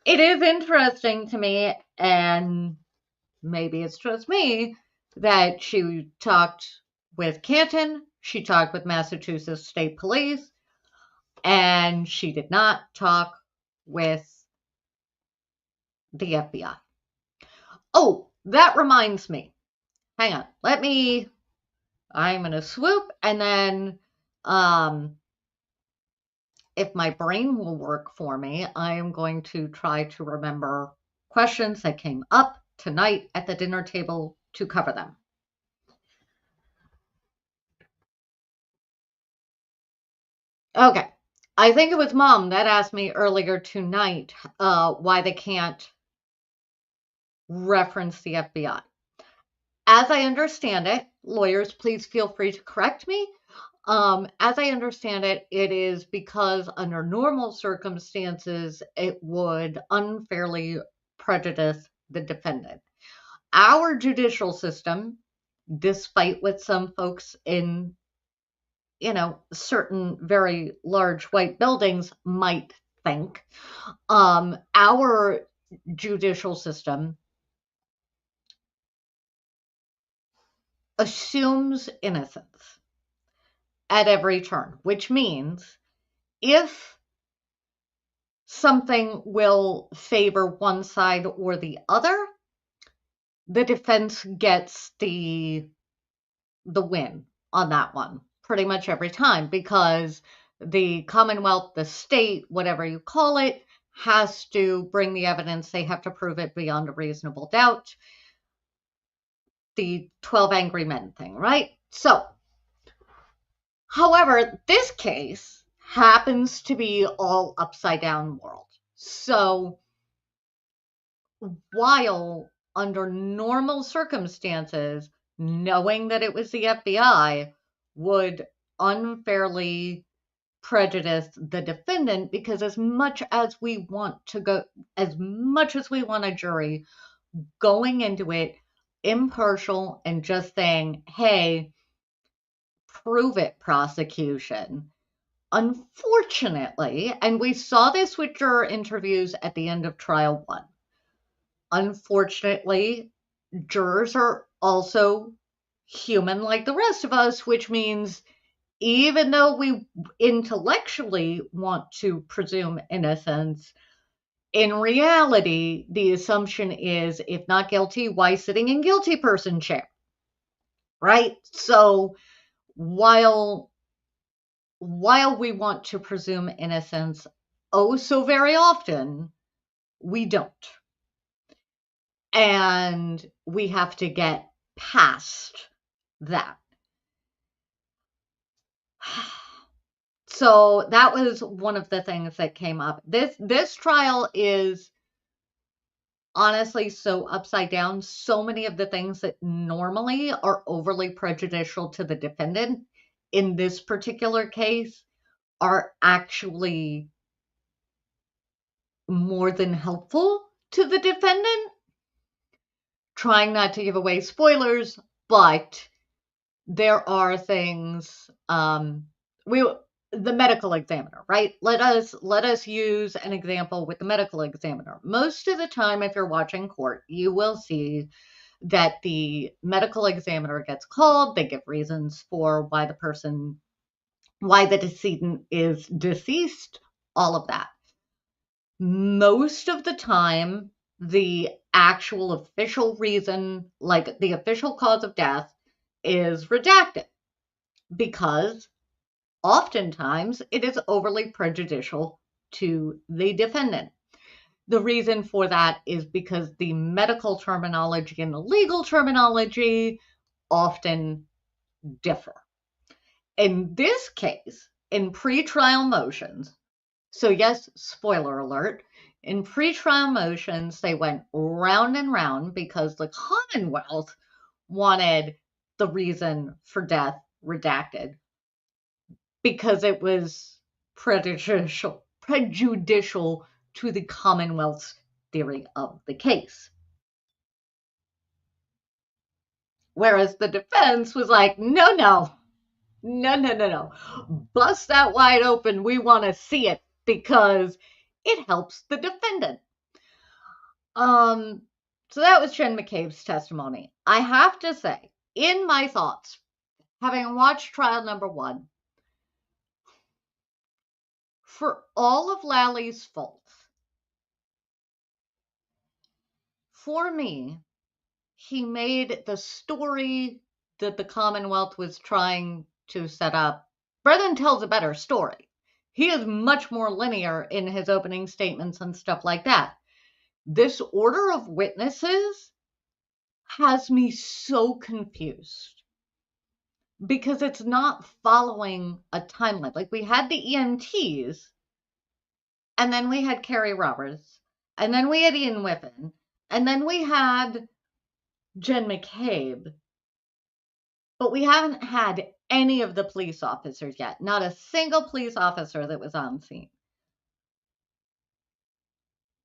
It is interesting to me, and maybe it's just me, that she talked with Canton, she talked with Massachusetts State Police, and she did not talk with the FBI. Oh, that reminds me. Hang on. I'm going to swoop, and then if my brain will work for me, I am going to try to remember questions that came up tonight at the dinner table to cover them. Okay. I think it was Mom that asked me earlier tonight why they can't reference the FBI. As I understand it, lawyers, please feel free to correct me. As I understand it, it is because under normal circumstances, it would unfairly prejudice the defendant. Our judicial system, despite what some folks in, certain very large white buildings might think, our judicial system assumes innocence at every turn, which means if something will favor one side or the other, the defense gets the win on that one pretty much every time, because the Commonwealth, the state, whatever you call it, has to bring the evidence. They have to prove it beyond a reasonable doubt. The 12 Angry Men thing, right? So, however, this case happens to be all upside down world. So, while under normal circumstances, knowing that it was the FBI would unfairly prejudice the defendant, because as much as we want a jury going into it impartial and just saying, hey, prove it, prosecution. Unfortunately, and we saw this with juror interviews at the end of trial 1. Unfortunately, jurors are also human like the rest of us, which means even though we intellectually want to presume innocence, in reality, the assumption is if not guilty, why sitting in guilty person chair? Right? So while we want to presume innocence, oh so very often, we don't. And we have to get past that. So that was one of the things that came up. This trial is honestly so upside down. So many of the things that normally are overly prejudicial to the defendant in this particular case are actually more than helpful to the defendant. Trying not to give away spoilers, but there are things the medical examiner, right? Let us use an example with the medical examiner. Most of the time, if you're watching court, you will see that the medical examiner gets called. They give reasons for why the decedent is deceased, all of that. Most of the time, the actual official reason, like the official cause of death, is redacted because oftentimes it is overly prejudicial to the defendant. The reason for that is because the medical terminology and the legal terminology often differ. In this case, in pretrial motions, so yes, spoiler alert, in pretrial motions, they went round and round because the Commonwealth wanted the reason for death redacted because it was prejudicial to the Commonwealth's theory of the case. Whereas the defense was like, no. Bust that wide open. We want to see it because it helps the defendant. So that was Jen McCabe's testimony. I have to say, in my thoughts, having watched trial number 1, for all of Lally's faults, for me, he made the story that the Commonwealth was trying to set up. Brennan tells a better story. He is much more linear in his opening statements and stuff like that. This order of witnesses has me so confused because it's not following a timeline. Like we had the EMTs, and then we had Carrie Roberts, and then we had Ian Whiffen, and then we had Jen McCabe, but we haven't had any of the police officers yet. Not a single police officer that was on scene.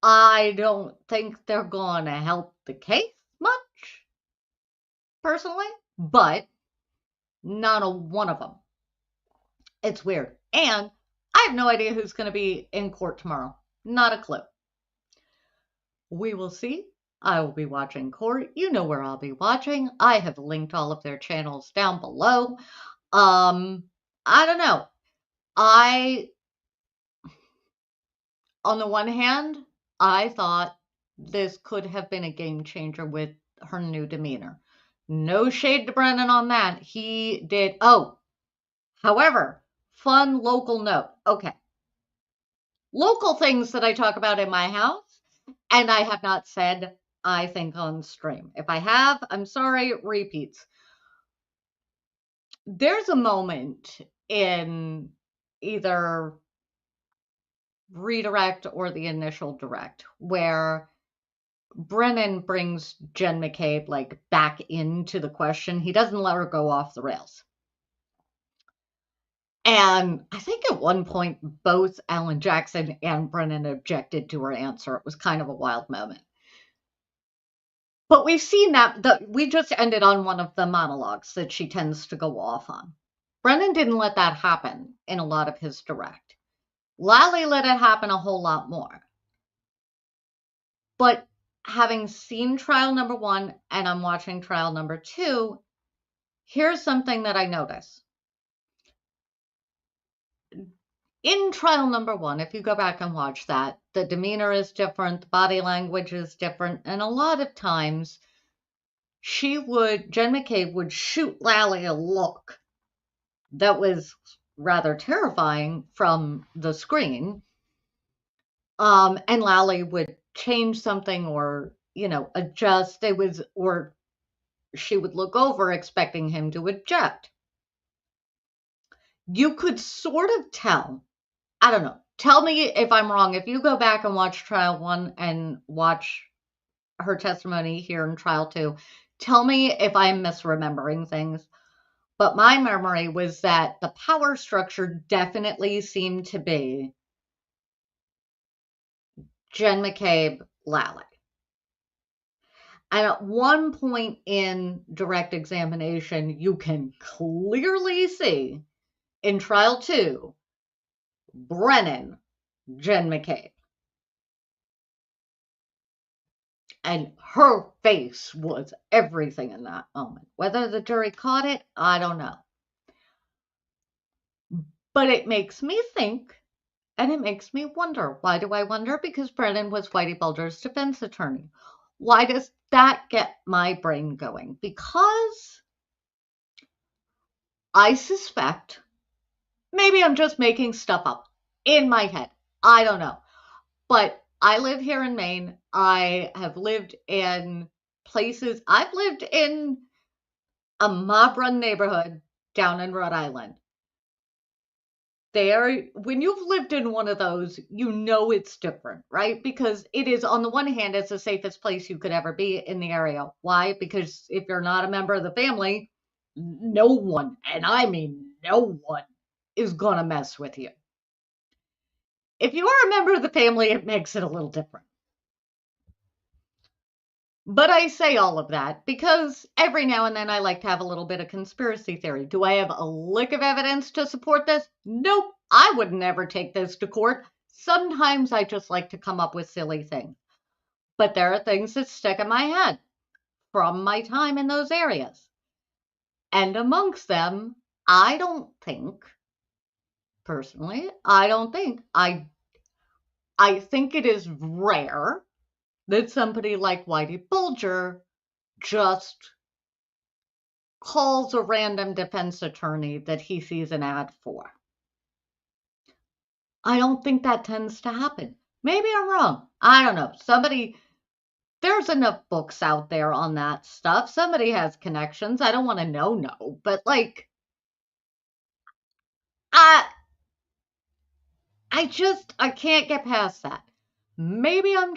I don't think they're going to help the case much, personally, but not a one of them. It's weird. And I have no idea who's going to be in court tomorrow. Not a clue. We will see. I will be watching court. You know where I'll be watching. I have linked all of their channels down below. I don't know. On the one hand, I thought this could have been a game changer with her new demeanor. No shade to Brennan on that. He did. Oh, however, fun local note. Okay. Local things that I talk about in my house, and I have not said, I think, on stream. If I have, I'm sorry, repeats. There's a moment in either redirect or the initial direct where Brennan brings Jen McCabe like back into the question. He doesn't let her go off the rails. And I think at one point, both Alan Jackson and Brennan objected to her answer. It was kind of a wild moment. But we've seen that we just ended on one of the monologues that she tends to go off on. Brennan didn't let that happen in a lot of his direct. Lally let it happen a whole lot more. But having seen trial number 1 and I'm watching trial number 2, here's something that I notice. In trial number 1, if you go back and watch that, the demeanor is different, the body language is different, and a lot of times Jen McCabe would shoot Lally a look that was rather terrifying from the screen. And Lally would change something or, adjust. Or she would look over expecting him to object. You could sort of tell. I don't know. Tell me if I'm wrong. If you go back and watch trial 1 and watch her testimony here in trial 2, tell me if I'm misremembering things. But my memory was that the power structure definitely seemed to be Jen McCabe, Lally. And at one point in direct examination, you can clearly see in trial 2, Brennan, Jen McCabe. And her face was everything in that moment. Whether the jury caught it, I don't know. But it makes me think, and it makes me wonder. Why do I wonder? Because Brennan was Whitey Bulger's defense attorney. Why does that get my brain going? Because I suspect, maybe I'm just making stuff up in my head. I don't know. But I live here in Maine. I have lived in places. I've lived in a mob-run neighborhood down in Rhode Island. When you've lived in one of those, you know it's different, right? Because it is, on the one hand, it's the safest place you could ever be in the area. Why? Because if you're not a member of the family, no one, and I mean no one, is going to mess with you. If you are a member of the family, it makes it a little different. But I say all of that because every now and then I like to have a little bit of conspiracy theory. Do I have a lick of evidence to support this? Nope. I would never take this to court. Sometimes I just like to come up with silly things. But there are things that stick in my head from my time in those areas. And amongst them, I don't think, personally, I think it is rare that somebody like Whitey Bulger just calls a random defense attorney that he sees an ad for. I don't think that tends to happen. Maybe I'm wrong. I don't know. There's enough books out there on that stuff. Somebody has connections. I don't want to know, but like, I can't get past that. Maybe I've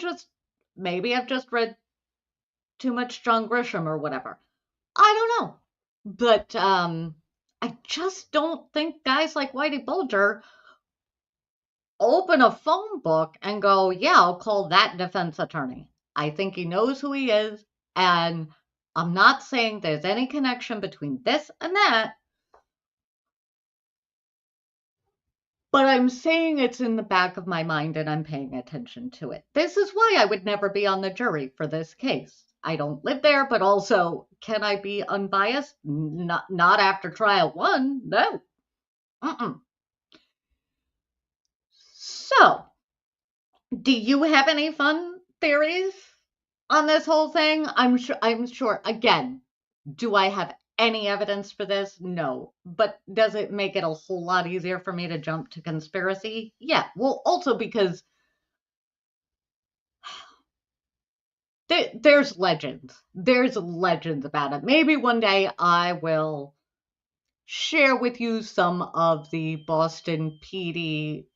just read too much John Grisham or whatever. I don't know. But I just don't think guys like Whitey Bulger open a phone book and go, yeah, I'll call that defense attorney. I think he knows who he is. And I'm not saying there's any connection between this and that. But I'm saying it's in the back of my mind and I'm paying attention to it. This is why I would never be on the jury for this case. I don't live there, but also, can I be unbiased? Not after trial 1. No. Mm-mm. So, do you have any fun theories on this whole thing? I'm sure. Again, do I have any evidence for this? No. But does it make it a whole lot easier for me to jump to conspiracy? Yeah. Well, also because there's legends. There's legends about it. Maybe one day I will share with you some of the Boston PD,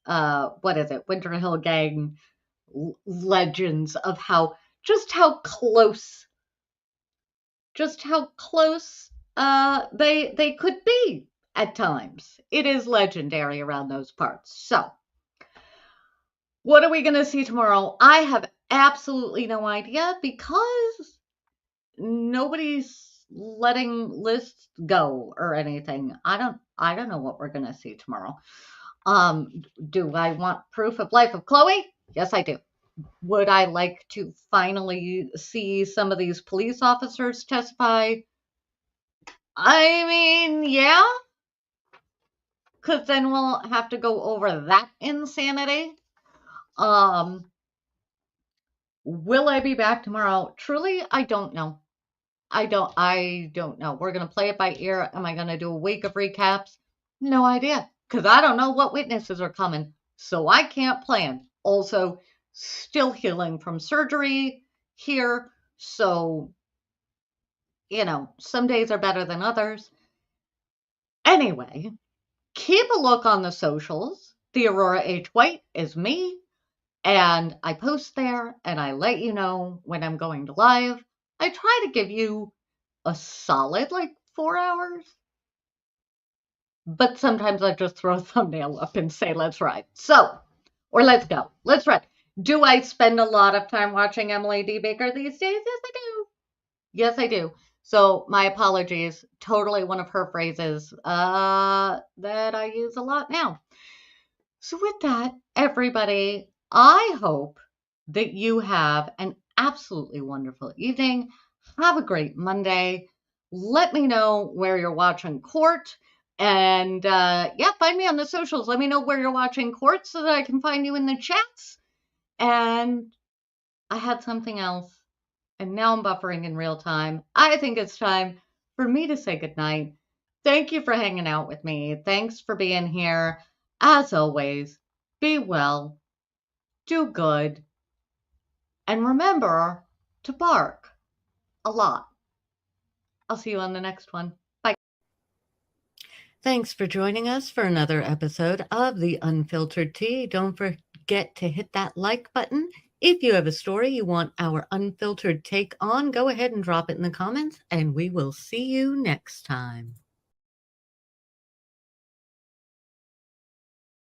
Winter Hill Gang legends of just how close they could be at times. It is legendary around those parts. So, what are we going to see tomorrow? I have absolutely no idea because nobody's letting lists go or anything. I don't know what we're going to see tomorrow. Do I want proof of life of Chloe? Yes, I do. Would I like to finally see some of these police officers testify? I mean, yeah, because then we'll have to go over that insanity. Will I be back tomorrow? Truly, I don't know. I don't know. We're going to play it by ear. Am I going to do a week of recaps? No idea, because I don't know what witnesses are coming, so I can't plan. Also, still healing from surgery here, so, some days are better than others. Anyway, keep a look on the socials. The Aurora H. White is me, and I post there, and I let you know when I'm going to live. I try to give you a solid, 4 hours. But sometimes I just throw a thumbnail up and say, let's ride. Or let's go. Let's ride. Do I spend a lot of time watching Emily D. Baker these days? Yes, I do. Yes, I do. So my apologies. Totally one of her phrases that I use a lot now. So with that, everybody, I hope that you have an absolutely wonderful evening. Have a great Monday. Let me know where you're watching court. And find me on the socials. Let me know where you're watching court so that I can find you in the chats. And I had something else. And now I'm buffering in real time. I think it's time for me to say goodnight. Thank you for hanging out with me. Thanks for being here. As always, be well, do good, and remember to bark a lot. I'll see you on the next one. Bye. Thanks for joining us for another episode of The Unfiltered Tea. Don't forget to hit that like button. If you have a story you want our unfiltered take on, go ahead and drop it in the comments, and we will see you next time.